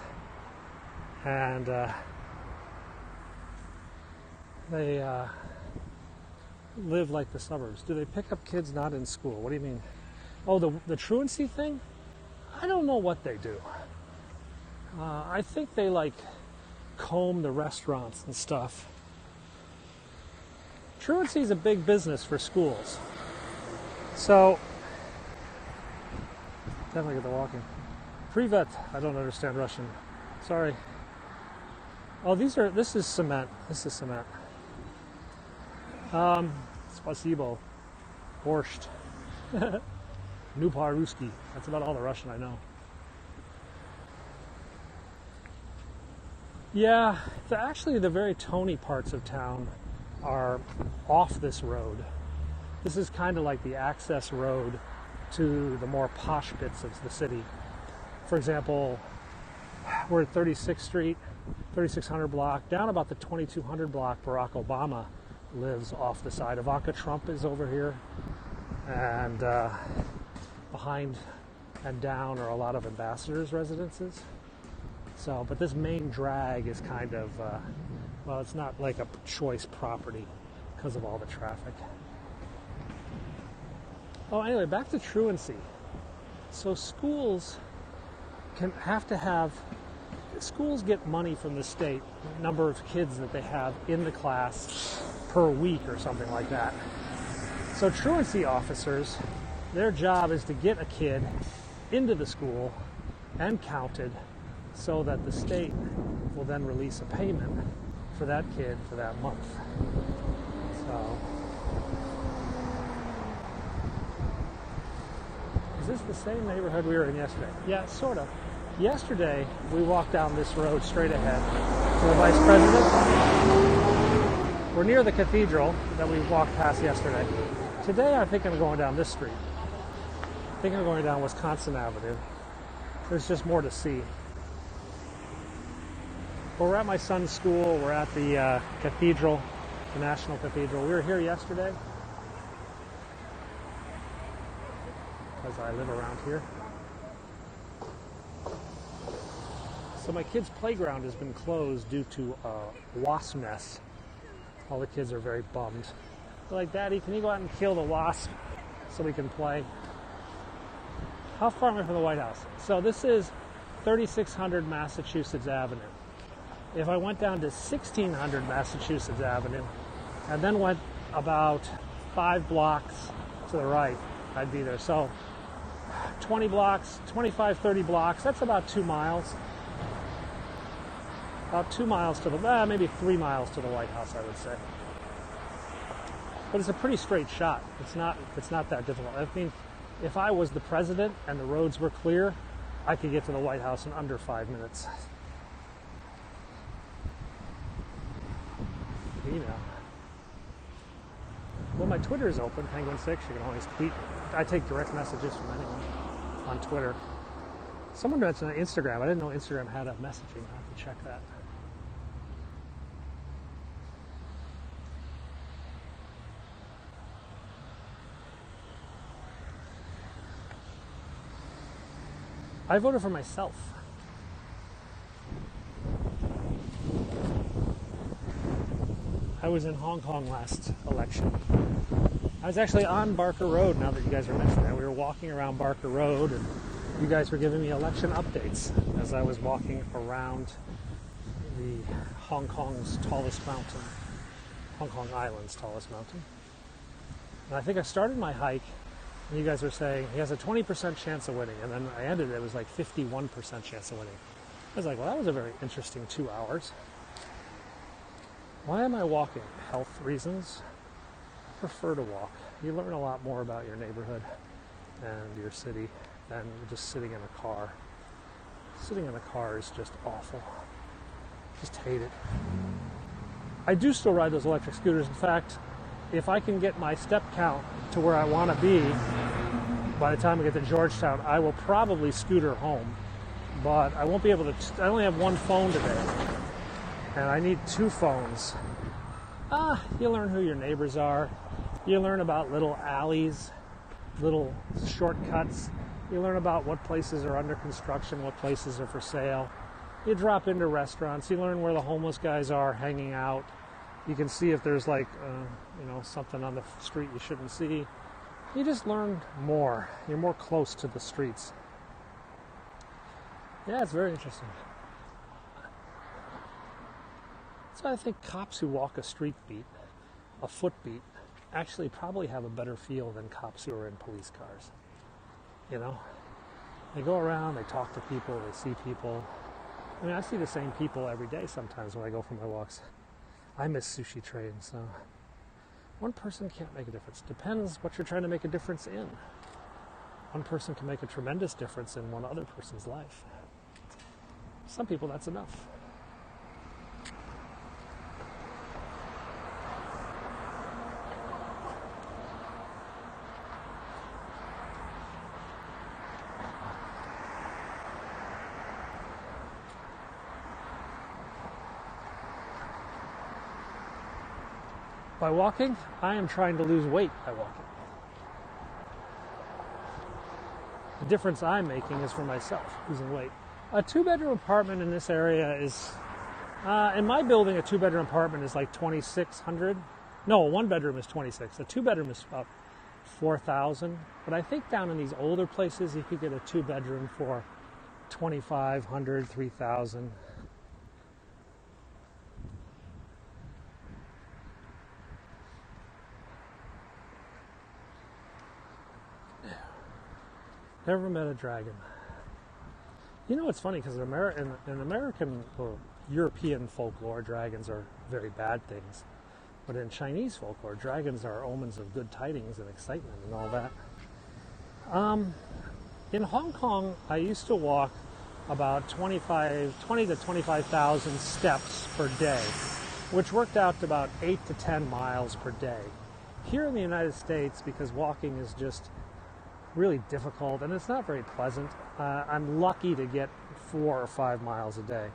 and they live like the suburbs. Do they pick up kids not in school? What do you mean? Oh, the truancy thing? I don't know what they do. I think they like comb the restaurants and stuff. Truancy is a big business for schools. So, definitely get the walking. Privet, I don't understand Russian. Sorry. Oh, this is cement. This is cement. Spasibo. Borscht. Nu по-русски. That's about all the Russian I know. Yeah, actually the very Tony parts of town are off this road. This is kind of like the access road to the more posh bits of the city. For example, we're at 36th Street, 3600 block, down about the 2200 block. Barack Obama lives off the side. Ivanka Trump is over here, and behind and down are a lot of ambassadors' residences. So, but this main drag is kind of, well, it's not like a choice property because of all the traffic. Oh, anyway, back to truancy. So schools schools get money from the state, the number of kids that they have in the class per week or something like that. So truancy officers, their job is to get a kid into the school and counted so that the state will then release a payment for that kid for that month. So, is this the same neighborhood we were in yesterday? Yeah, sort of. Yesterday, we walked down this road straight ahead to the Vice President. We're near the cathedral that we walked past yesterday. Today, I think I'm going down this street. I think I'm going down Wisconsin Avenue. There's just more to see. But we're at my son's school. We're at the cathedral, the National Cathedral. We were here yesterday because I live around here. So my kid's playground has been closed due to a wasp nest. All the kids are very bummed. They're like, Daddy, can you go out and kill the wasp so we can play? How far am I from the White House? So this is 3600 Massachusetts Avenue. If I went down to 1600 Massachusetts Avenue and then went about 5 blocks to the right, I'd be there. So 20 blocks, 25, 30 blocks, that's about 2 miles. About 2 miles to the, maybe 3 miles to the White House, I would say. But it's a pretty straight shot. It's not that difficult. I mean, if I was the president and the roads were clear, I could get to the White House in under 5 minutes. Email. Well, my Twitter is open, Penguin6. You can always tweet. I take direct messages from anyone on Twitter. Someone mentioned Instagram. I didn't know Instagram had a messaging. I have to check that. I voted for myself. I was in Hong Kong last election. I was actually on Barker Road, now that you guys are mentioning that. We were walking around Barker Road, and you guys were giving me election updates as I was walking around the Hong Kong's tallest mountain, Hong Kong Island's tallest mountain. And I think I started my hike, and you guys were saying he has a 20% chance of winning, and then I ended it was like 51% chance of winning. I was like, well, that was a very interesting 2 hours. Why am I walking? Health reasons. I prefer to walk. You learn a lot more about your neighborhood and your city than just sitting in a car. Sitting in a car is just awful. Just hate it. I do still ride those electric scooters. In fact, if I can get my step count to where I want to be by the time I get to Georgetown, I will probably scooter home. But I won't be able to. I only have one phone today, and I need 2 phones. You learn who your neighbors are. You learn about little alleys, little shortcuts. You learn about what places are under construction, what places are for sale. You drop into restaurants. You learn where the homeless guys are hanging out. You can see if there's like, something on the street you shouldn't see. You just learn more. You're more close to the streets. Yeah, it's very interesting. So I think cops who walk a street beat, a foot beat, actually probably have a better feel than cops who are in police cars. You know? They go around, they talk to people, they see people. I mean, I see the same people every day sometimes when I go for my walks. I miss sushi trains, so one person can't make a difference. Depends what you're trying to make a difference in. One person can make a tremendous difference in one other person's life. Some people, that's enough. By walking, I am trying to lose weight by walking. The difference I'm making is for myself, losing weight. A 2-bedroom apartment in this area is, in my building, a 2-bedroom apartment is like $2,600. No, a 1-bedroom is $26,000. A 2-bedroom is about $4,000. But I think down in these older places, you could get a 2-bedroom for $2,500, $3,000. Never met a dragon. You know, it's funny because in American or European folklore, dragons are very bad things. But in Chinese folklore, dragons are omens of good tidings and excitement and all that. In Hong Kong, I used to walk about 20 to 25,000 steps per day, which worked out to about 8 to 10 miles per day. Here in the United States, because walking is just really difficult and it's not very pleasant, I'm lucky to get 4 or 5 miles a day.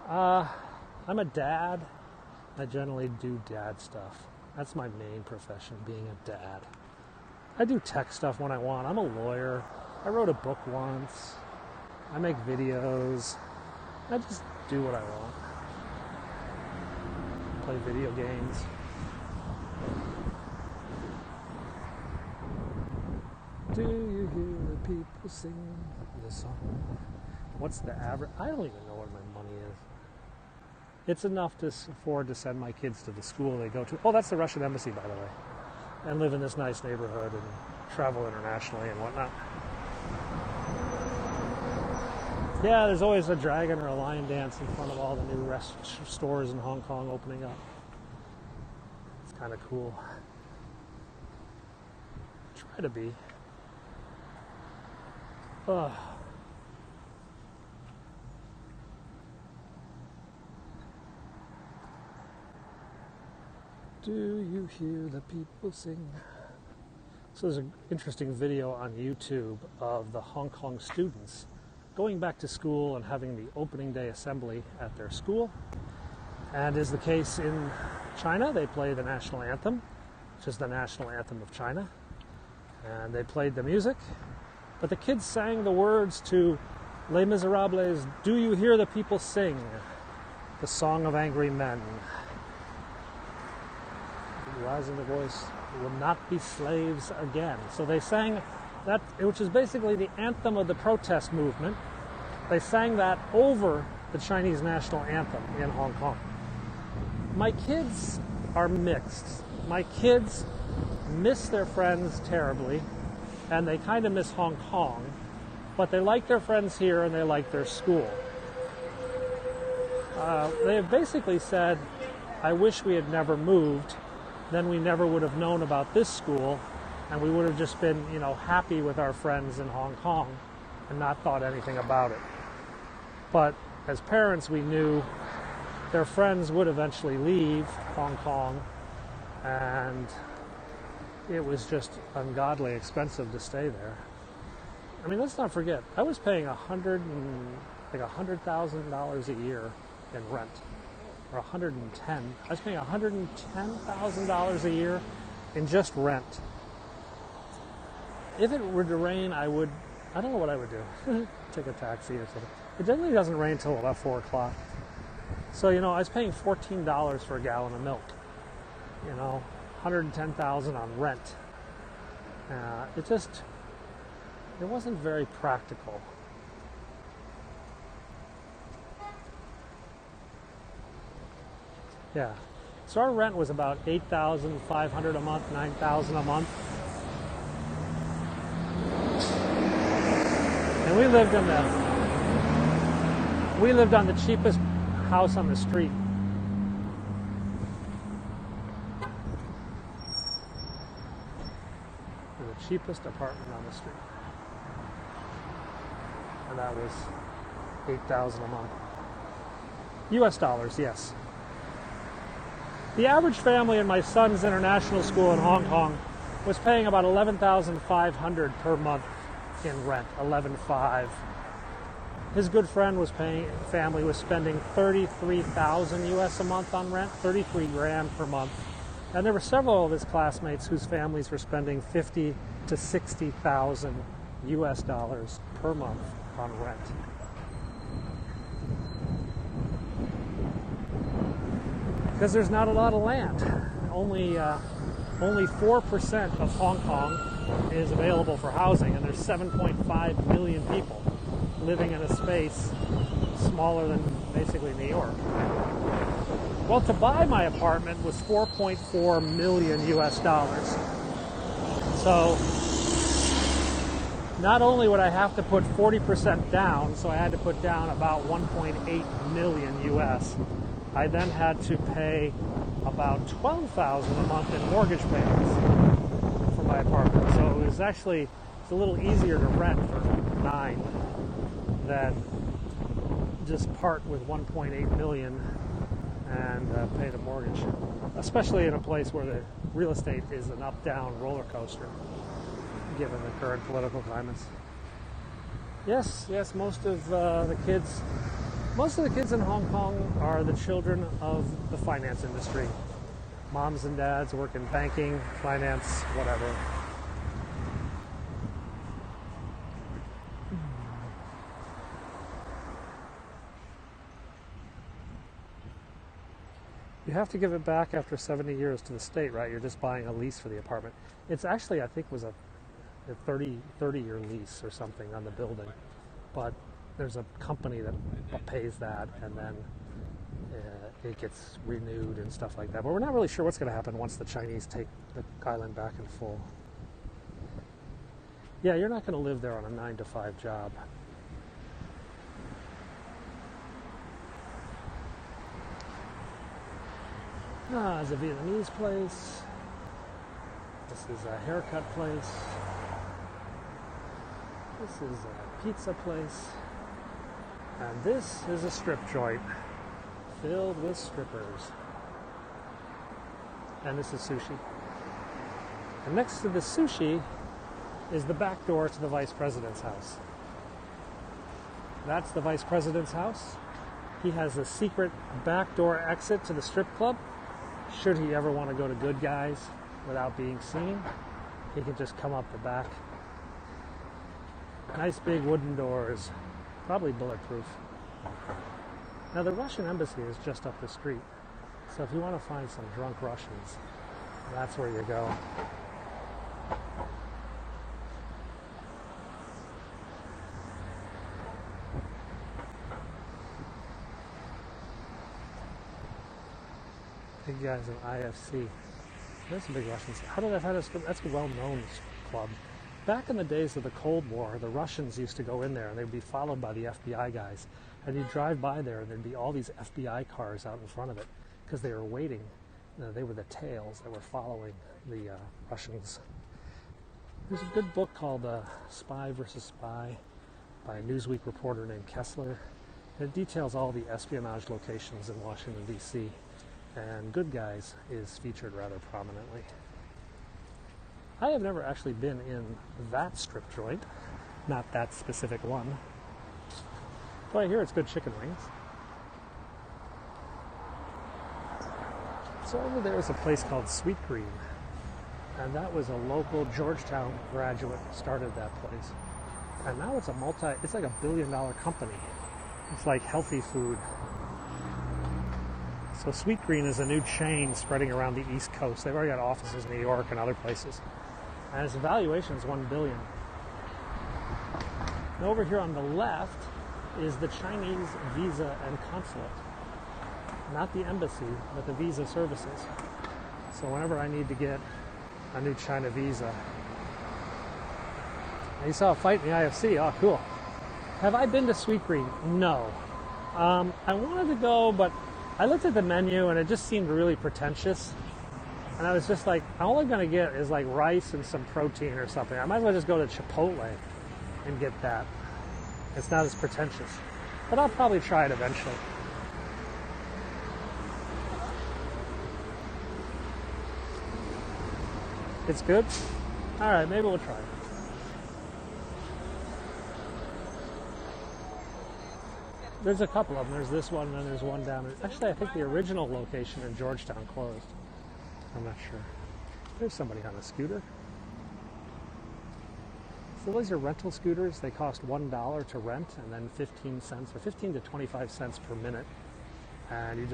I'm a dad. I generally do dad stuff. That's my main profession, being a dad. I do tech stuff when I want. I'm a lawyer. I wrote a book once. I make videos. I just do what I want. Play video games. Do you hear the people sing the song? What's the average? I don't even know what my money is. It's enough to afford to send my kids to the school they go to. Oh, that's the Russian embassy, by the way. And live in this nice neighborhood and travel internationally and whatnot. Yeah, there's always a dragon or a lion dance in front of all the new stores in Hong Kong opening up. It's kind of cool. Try to be. Ugh. Do you hear the people sing? So there's an interesting video on YouTube of the Hong Kong students going back to school and having the opening day assembly at their school. And as the case in China, they play the national anthem, which is the national anthem of China. And they played the music, but the kids sang the words to Les Miserables, Do You Hear the People Sing? The Song of Angry Men. raising their voice, will not be slaves again. So they sang that, which is basically the anthem of the protest movement. They sang that over the Chinese national anthem in Hong Kong. My kids are mixed. My kids miss their friends terribly, and they kind of miss Hong Kong, but they like their friends here and they like their school. They have basically said, I wish we had never moved, then we never would have known about this school, and we would have just been, happy with our friends in Hong Kong and not thought anything about it. But as parents, we knew their friends would eventually leave Hong Kong, and it was just ungodly expensive to stay there. I mean, let's not forget, I was paying $100,000 a year in rent, or 110. I was paying $110,000 a year in just rent. If it were to rain, I don't know what I would do. Take a taxi or something. It generally doesn't rain until about 4 o'clock. So, I was paying $14 for a gallon of milk. $110,000 on rent. It wasn't very practical. Yeah. So our rent was about $8,500 a month, $9,000 a month. And we lived on the cheapest house on the street. The cheapest apartment on the street. And that was $8,000 a month. US dollars, yes. The average family in my son's international school in Hong Kong was paying about $11,500 per month in rent, 11.5. His good friend family was spending 33,000 US a month on rent, 33 grand per month. And there were several of his classmates whose families were spending 50 to 60,000 US dollars per month on rent. Because there's not a lot of land. Only 4% of Hong Kong is available for housing, and there's 7.5 million people living in a space smaller than basically New York. Well, to buy my apartment was 4.4 million US dollars. So not only would I have to put 40% down, so I had to put down about 1.8 million US, I then had to pay about $12,000 a month in mortgage payments for my apartment. So it was actually a little easier to rent for $9,000 than just part with 1.8 million and pay the mortgage, especially in a place where the real estate is an up-down roller coaster, given the current political climates. Yes, most of the kids in Hong Kong are the children of the finance industry. Moms and dads work in banking, finance, whatever. You have to give it back after 70 years to the state, right? You're just buying a lease for the apartment. It's actually, I think, was a 30-year lease or something on the building. But there's a company that pays that, and then it gets renewed and stuff like that. But we're not really sure what's going to happen once the Chinese take the island back in full. Yeah, you're not going to live there on a 9-to-5 job. It's a Vietnamese place. This is a haircut place. This is a pizza place. And this is a strip joint filled with strippers. And this is sushi. And next to the sushi is the back door to the vice president's house. That's the vice president's house. He has a secret back door exit to the strip club. Should he ever want to go to Good Guys without being seen, he can just come up the back. Nice big wooden doors, probably bulletproof. Now the Russian embassy is just up the street, so if you want to find some drunk Russians, That's where you go. Big guys in IFC. There's some big Russians. That's a well-known club. Back in the days of the Cold War, the Russians used to go in there and they'd be followed by the FBI guys. And you'd drive by there and there'd be all these FBI cars out in front of it because they were waiting. They were the tails that were following the Russians. There's a good book called Spy versus Spy by a Newsweek reporter named Kessler. And it details all the espionage locations in Washington, D.C. And Good Guys is featured rather prominently. I have never actually been in that strip joint, not that specific one. But I hear it's good chicken wings. So over there is a place called Sweet Green, and that was a local Georgetown graduate started that place. And now it's it's like $1 billion company. It's like healthy food. So Sweet Green is a new chain spreading around the East Coast. They've already got offices in New York and other places. And its valuation is $1 billion. And over here on the left is the Chinese visa and consulate. Not the embassy, but the visa services. So whenever I need to get a new China visa. Now you saw a fight in the IFC. Oh, cool. Have I been to Sweet Green? No. I wanted to go, but I looked at the menu and it just seemed really pretentious. And I was just like, all I'm going to get is like rice and some protein or something. I might as well just go to Chipotle and get that. It's not as pretentious. But I'll probably try it eventually. It's good? Alright, maybe we'll try it. There's a couple of them. There's this one and then there's one down there. Actually, I think the original location in Georgetown closed. I'm not sure. There's somebody on a scooter. So these are rental scooters. They cost $1 to rent and then 15 cents or 15 to 25 cents per minute. And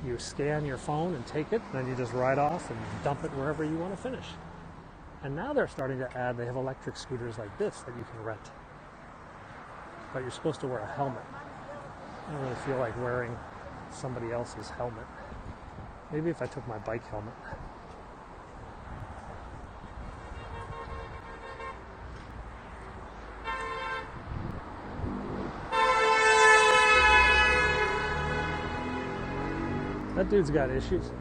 you scan your phone and take it, and then you just ride off and dump it wherever you want to finish. And now they're starting to add, they have electric scooters like this that you can rent. But you're supposed to wear a helmet. I don't really feel like wearing somebody else's helmet. Maybe if I took my bike helmet. That dude's got issues.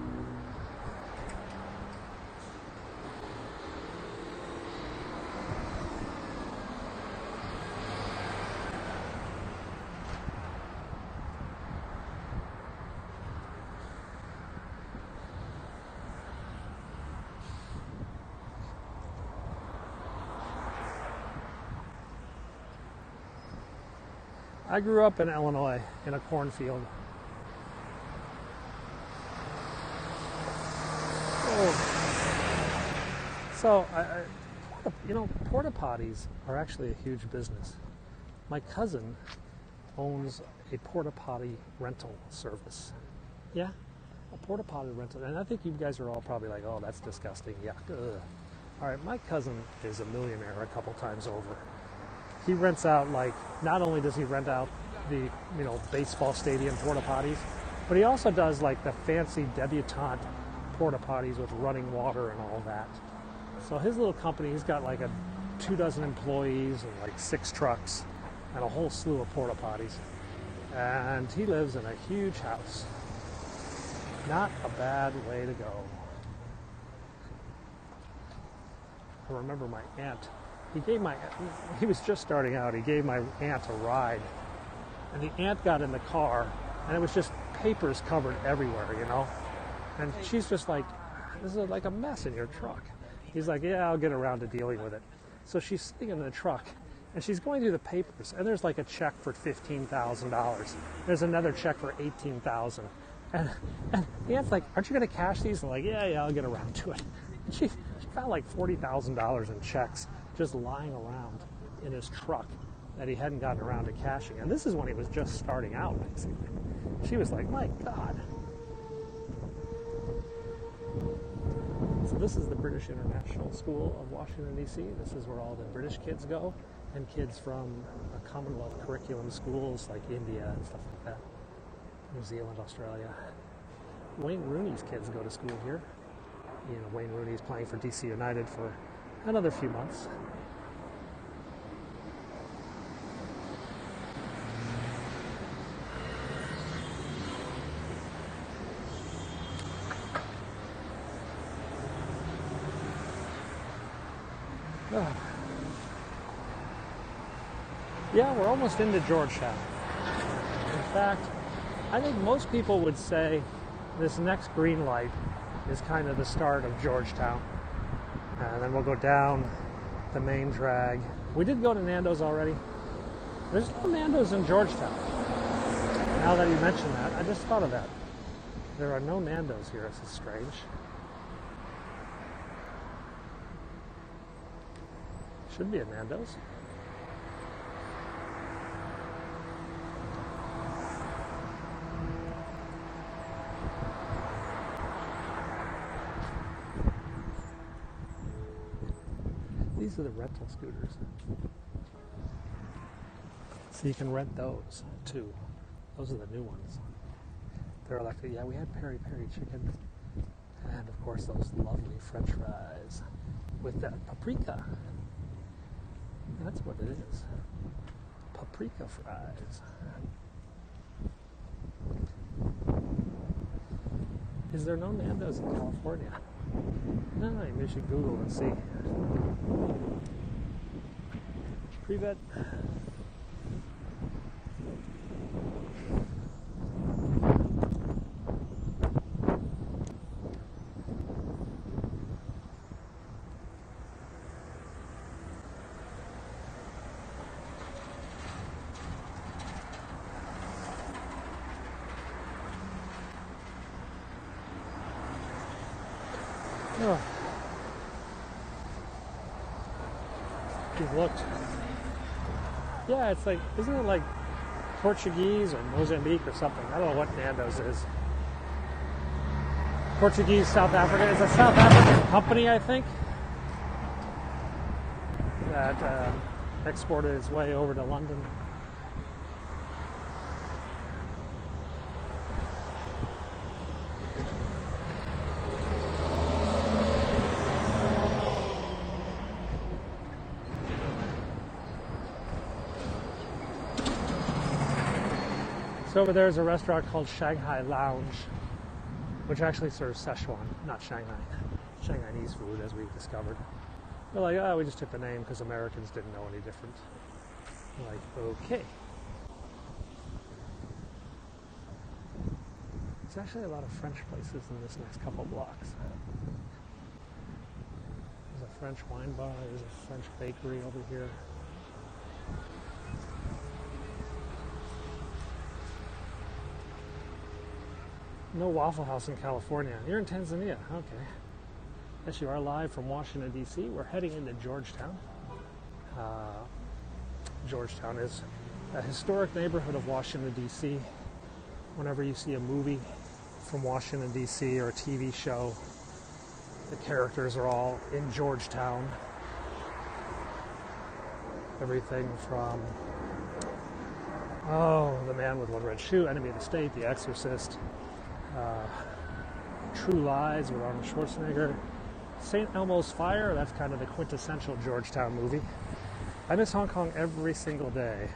I grew up in Illinois in a cornfield. So, porta potties are actually a huge business. My cousin owns a porta potty rental service. Yeah, a porta potty rental. And I think you guys are all probably like, oh, that's disgusting. Yeah. Ugh. All right, my cousin is a millionaire a couple times over. He rents out, not only does he rent out the, baseball stadium porta potties, but he also does the fancy debutante porta potties with running water and all that. So his little company, he's got 24 employees and 6 trucks and a whole slew of porta potties. And he lives in a huge house. Not a bad way to go. I remember my aunt. He was just starting out. He gave my aunt a ride. And the aunt got in the car and it was just papers covered everywhere, And she's just like, this is like a mess in your truck. He's like, yeah, I'll get around to dealing with it. So she's sitting in the truck, and she's going through the papers, and there's a check for $15,000. There's another check for $18,000. And the aunt's like, aren't you going to cash these? I'm like, yeah, I'll get around to it. And she found $40,000 in checks just lying around in his truck that he hadn't gotten around to cashing. And this is when he was just starting out, basically. She was like, my God. So this is the British International School of Washington, D.C. This is where all the British kids go, and kids from Commonwealth curriculum schools like India and stuff like that. New Zealand, Australia. Wayne Rooney's kids go to school here. You know, Wayne Rooney's playing for DC United for another few months. Yeah, we're almost into Georgetown. In fact, I think most people would say this next green light is kind of the start of Georgetown. And then we'll go down the main drag. We did go to Nando's already. There's no Nando's in Georgetown. Now that you mention that, I just thought of that. There are no Nando's here. This is strange. Should be a Nando's. These are the rental scooters. So you can rent those too. Those are the new ones. They're electric. Yeah, we had peri peri chicken. And of course those lovely French fries with that paprika. That's what it is. Paprika fries. Is there no Nando's in California? No, maybe we should Google and see. Privet. Oh. You've looked. Yeah, it's like, isn't it like Portuguese or Mozambique or something? I don't know what Nando's is. Portuguese, South Africa. It's a South African company, I think, that exported its way over to London. So over there is a restaurant called Shanghai Lounge, which actually serves Szechuan, not Shanghai. Shanghainese food, as we've discovered. They're like, oh, we just took the name because Americans didn't know any different. I'm like, okay. There's actually a lot of French places in this next couple blocks. There's a French wine bar, there's a French bakery over here. No Waffle House in California. You're in Tanzania. Okay. Yes, you are live from Washington, D.C. We're heading into Georgetown. Georgetown is a historic neighborhood of Washington, D.C. Whenever you see a movie from Washington, D.C. or a TV show, the characters are all in Georgetown. Everything from, The Man with One Red Shoe, Enemy of the State, The Exorcist, True Lies with Arnold Schwarzenegger, St. Elmo's Fire, that's kind of the quintessential Georgetown movie. I miss Hong Kong every single day.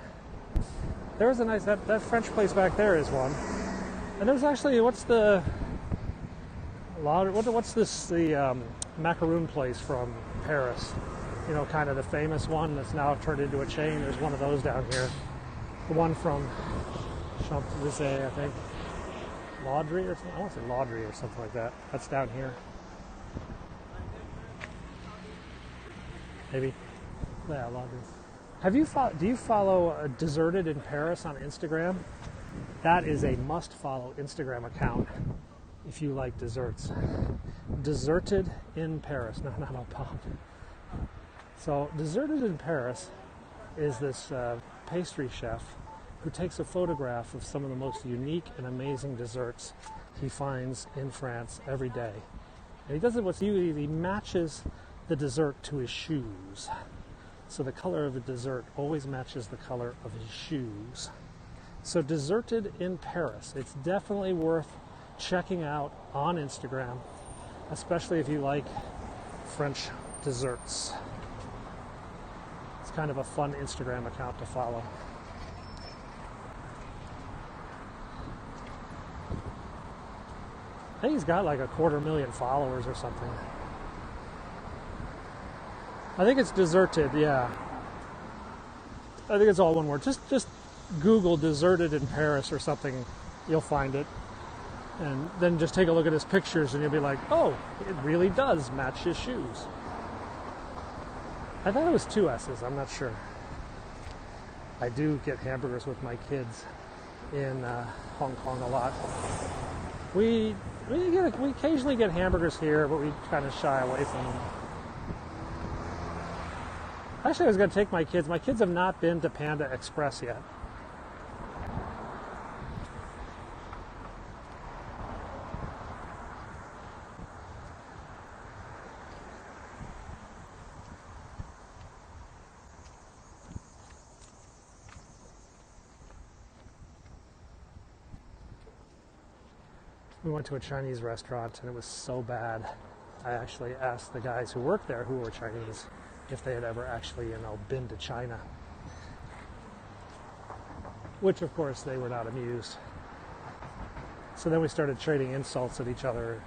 There was a nice, that French place back there is one. And there's actually, what's the macaroon place from Paris? You know, kind of the famous one that's now turned into a chain. There's one of those down here. The one from Champs-Élysées, I think. Laudry or something? I want to say Laudry or something like that. That's down here. Maybe. Yeah, Laudry. Do you follow Deserted in Paris on Instagram? That is a must-follow Instagram account if you like desserts. Deserted in Paris. No, Pop. So, Deserted in Paris is this pastry chef who takes a photograph of some of the most unique and amazing desserts he finds in France every day. And he does it what's usually he matches the dessert to his shoes. So the color of a dessert always matches the color of his shoes. So Deserted in Paris. It's definitely worth checking out on Instagram, especially if you like French desserts. It's kind of a fun Instagram account to follow. I think he's got like 250,000 followers or something. I think it's Deserted, yeah. I think it's all one word. Just Google Deserted in Paris or something, you'll find it. And then just take a look at his pictures and you'll be like, oh, it really does match his shoes. I thought it was 2 S's, I'm not sure. I do get hamburgers with my kids in Hong Kong a lot. We occasionally get hamburgers here, but we kind of shy away from them. Actually, I was going to take my kids. My kids have not been to Panda Express yet. We went to a Chinese restaurant and it was so bad. I actually asked the guys who worked there, who were Chinese, if they had ever actually, been to China. Which, of course, they were not amused. So then we started trading insults at each other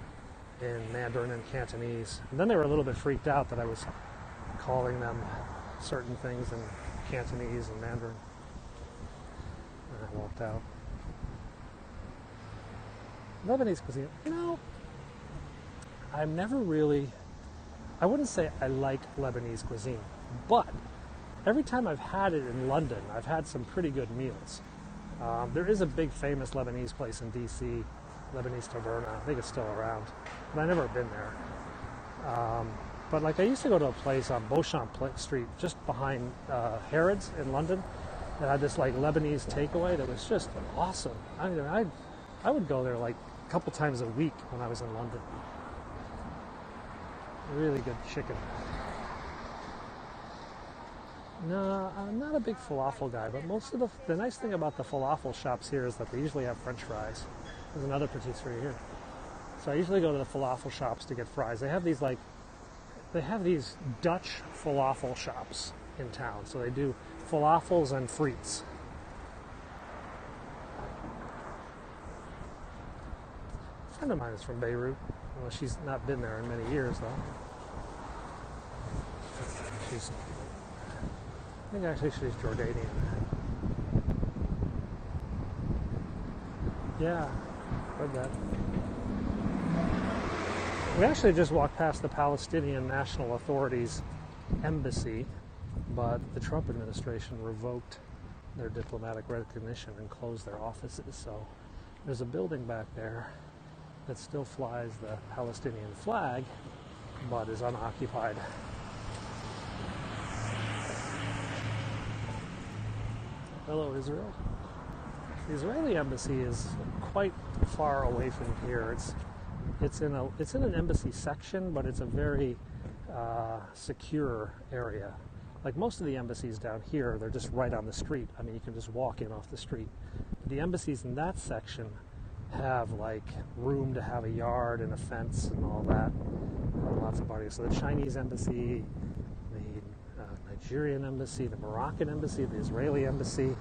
in Mandarin and Cantonese. And then they were a little bit freaked out that I was calling them certain things in Cantonese and Mandarin. And I walked out. Lebanese cuisine, I wouldn't say I like Lebanese cuisine, but every time I've had it in London, I've had some pretty good meals. There is a big famous Lebanese place in DC, Lebanese Taverna. I think it's still around, but I've never been there. But I used to go to a place on Beauchamp Street, just behind Harrods in London, that had this Lebanese takeaway that was just awesome. I would go there a couple times a week when I was in London. Really good chicken. No, I'm not a big falafel guy, but most of the nice thing about the falafel shops here is that they usually have French fries. There's another patisserie here. So I usually go to the falafel shops to get fries. They have these Dutch falafel shops in town. So they do falafels and frites. A friend of mine is from Beirut. Well, she's not been there in many years, though. I think actually she's Jordanian. Yeah, heard that. We actually just walked past the Palestinian National Authority's embassy, but the Trump administration revoked their diplomatic recognition and closed their offices. So there's a building back there that still flies the Palestinian flag, but is unoccupied. Hello, Israel. The Israeli embassy is quite far away from here. It's in an embassy section, but it's a very secure area. Like most of the embassies down here, they're just right on the street. I mean, you can just walk in off the street. But the embassies in that section have room to have a yard and a fence and all that. Lots of parties. So the Chinese embassy, the Nigerian embassy, the Moroccan embassy, the Israeli embassy,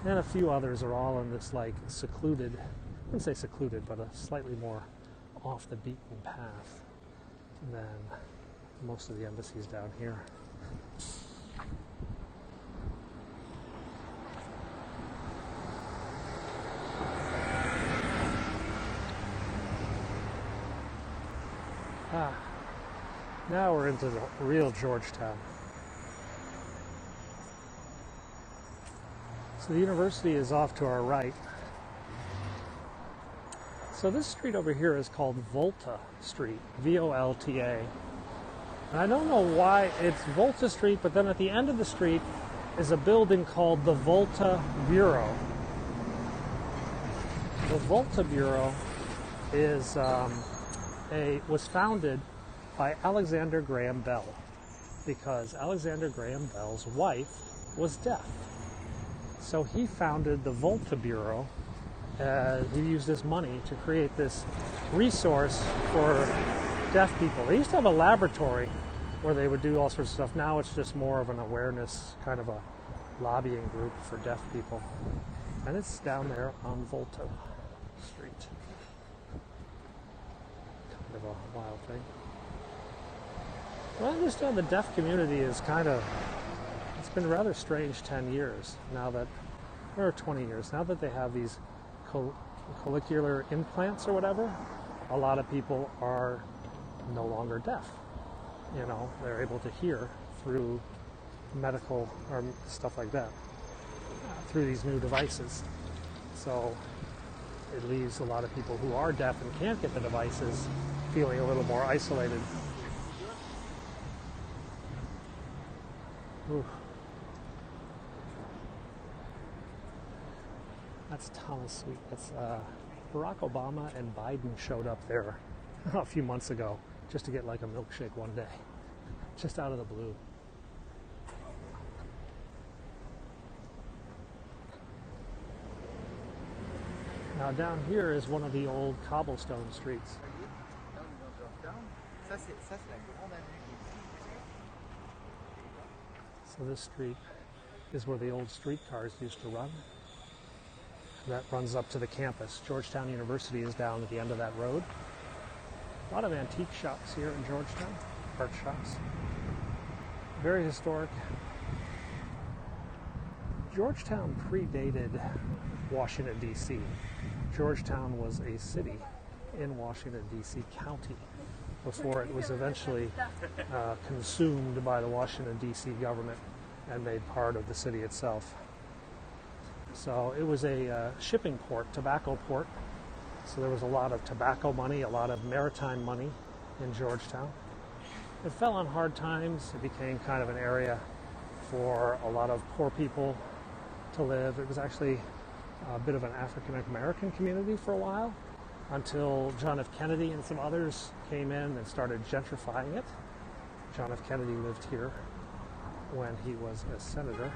and a few others are all in this secluded, I wouldn't say secluded, but a slightly more off the beaten path than most of the embassies down here. Now we're into the real Georgetown. So the university is off to our right. So this street over here is called Volta Street, V-O-L-T-A. And I don't know why it's Volta Street, but then at the end of the street is a building called the Volta Bureau. The Volta Bureau is was founded by Alexander Graham Bell, because Alexander Graham Bell's wife was deaf. So he founded the Volta Bureau. He used his money to create this resource for deaf people. They used to have a laboratory where they would do all sorts of stuff. Now it's just more of an awareness, kind of a lobbying group for deaf people. And it's down there on Volta Street. Kind of a wild thing. Well, I understand the deaf community is it's been rather strange 10 years now that, or 20 years, now that they have these collicular implants or whatever. A lot of people are no longer deaf. You know, they're able to hear through medical or stuff like that, through these new devices. So it leaves a lot of people who are deaf and can't get the devices feeling a little more isolated. Ooh. That's Thomas Sweet. That's Barack Obama and Biden showed up there a few months ago just to get like a milkshake one day, just out of the blue. Now down here is one of the old cobblestone streets. So this street is where the old streetcars used to run. That runs up to the campus. Georgetown University is down at the end of that road. A lot of antique shops here in Georgetown, art shops. Very historic. Georgetown predated Washington, D.C. Georgetown was a city in Washington, D.C. County before it was eventually consumed by the Washington, D.C. government and made part of the city itself. So it was a shipping port, tobacco port. So there was a lot of tobacco money, a lot of maritime money in Georgetown. It fell on hard times. It became kind of an area for a lot of poor people to live. It was actually a bit of an African American community for a while until John F. Kennedy and some others came in and started gentrifying it. John F. Kennedy lived here when he was a senator,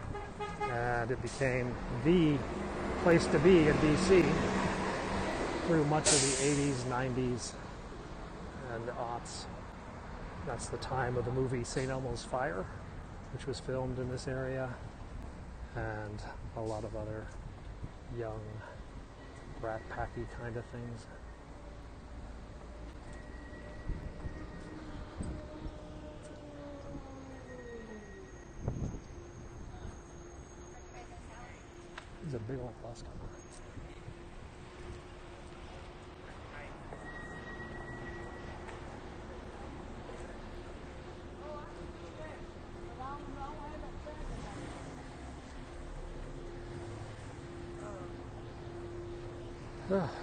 and it became the place to be in D.C. through much of the 80s, 90s, and the aughts. That's the time of the movie St. Elmo's Fire, which was filmed in this area, and a lot of other young Rat Packy kind of things. There's a big old bus coming.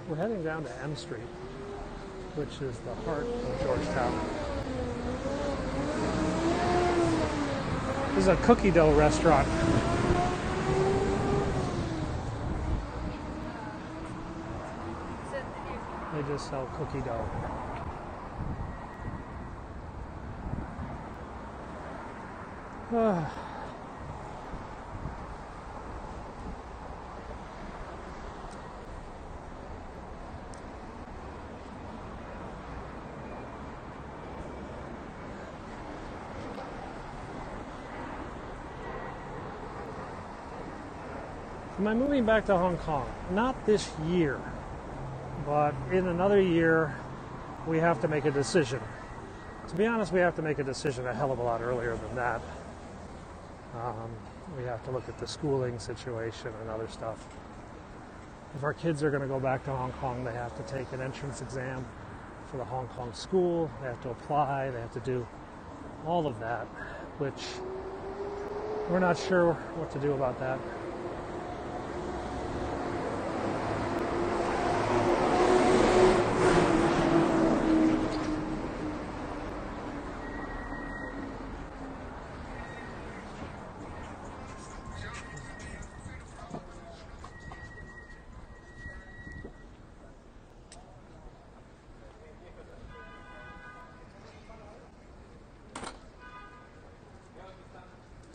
We're heading down to M Street, which is the heart of Georgetown. This is a cookie dough restaurant. They just sell cookie dough. Am I moving back to Hong Kong? Not this year, but in another year, we have to make a decision. To be honest, we have to make a decision a hell of a lot earlier than that. We have to look at the schooling situation and other stuff. If our kids are going to go back to Hong Kong, they have to take an entrance exam for the Hong Kong school. They have to apply. They have to do all of that, which we're not sure what to do about that.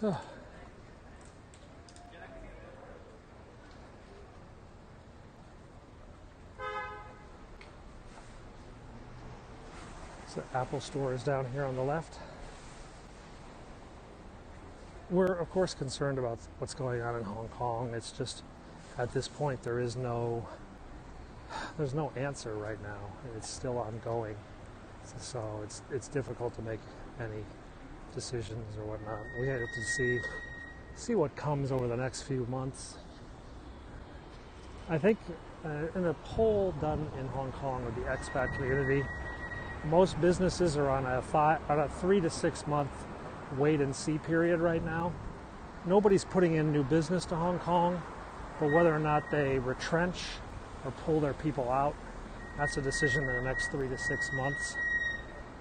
So Apple Store is down here on the left. We're of course concerned about what's going on in Hong Kong. It's just at this point there's no answer right now. It's still ongoing, so it's difficult to make any decisions or whatnot. We have to see what comes over the next few months. I think in a poll done in Hong Kong with the expat community, most businesses are on a 3 to 6 month wait and see period right now. Nobody's putting in new business to Hong Kong, but whether or not they retrench or pull their people out, that's a decision in the next 3 to 6 months.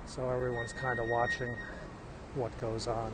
So everyone's kind of watching what goes on.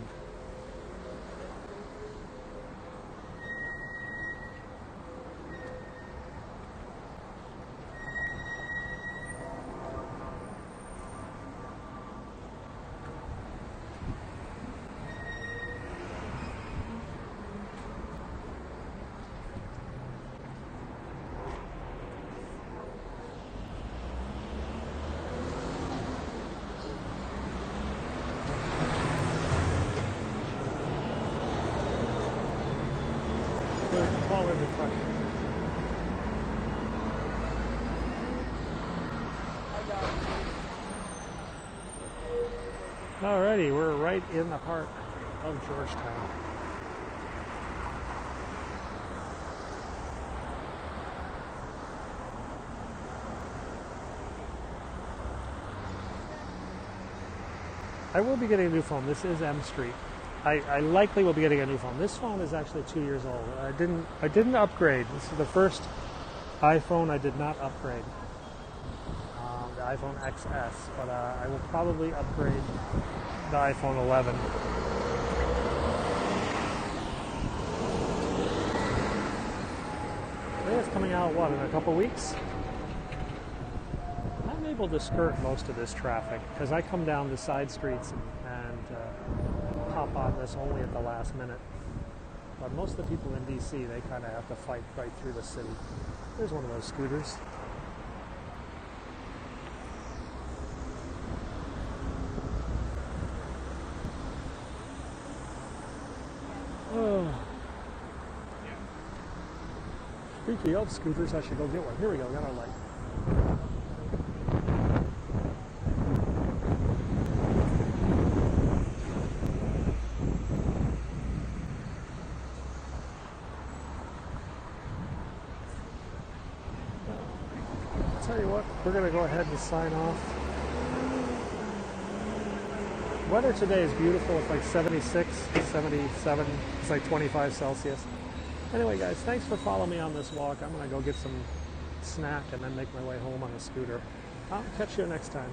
Call in the question. Alrighty, we're right in the heart of Georgetown. I will be getting a new phone. This is M Street. I likely will be getting a new phone. This phone is actually 2 years old. I didn't upgrade. This is the first iPhone I did not upgrade. The iPhone XS, but I will probably upgrade the iPhone 11. I think it's coming out, what, in a couple weeks? I'm able to skirt most of this traffic because I come down the side streets and hop on this only at the last minute. But most of the people in DC, they kind of have to fight right through the city. There's one of those scooters. Oh. Speaking of scooters, I should go get one. Here we go, got our light. Tell you what, we're going to go ahead and sign off. Weather today is beautiful. It's like 76, 77. It's like 25 Celsius. Anyway, guys, thanks for following me on this walk. I'm going to go get some snack and then make my way home on a scooter. I'll catch you next time.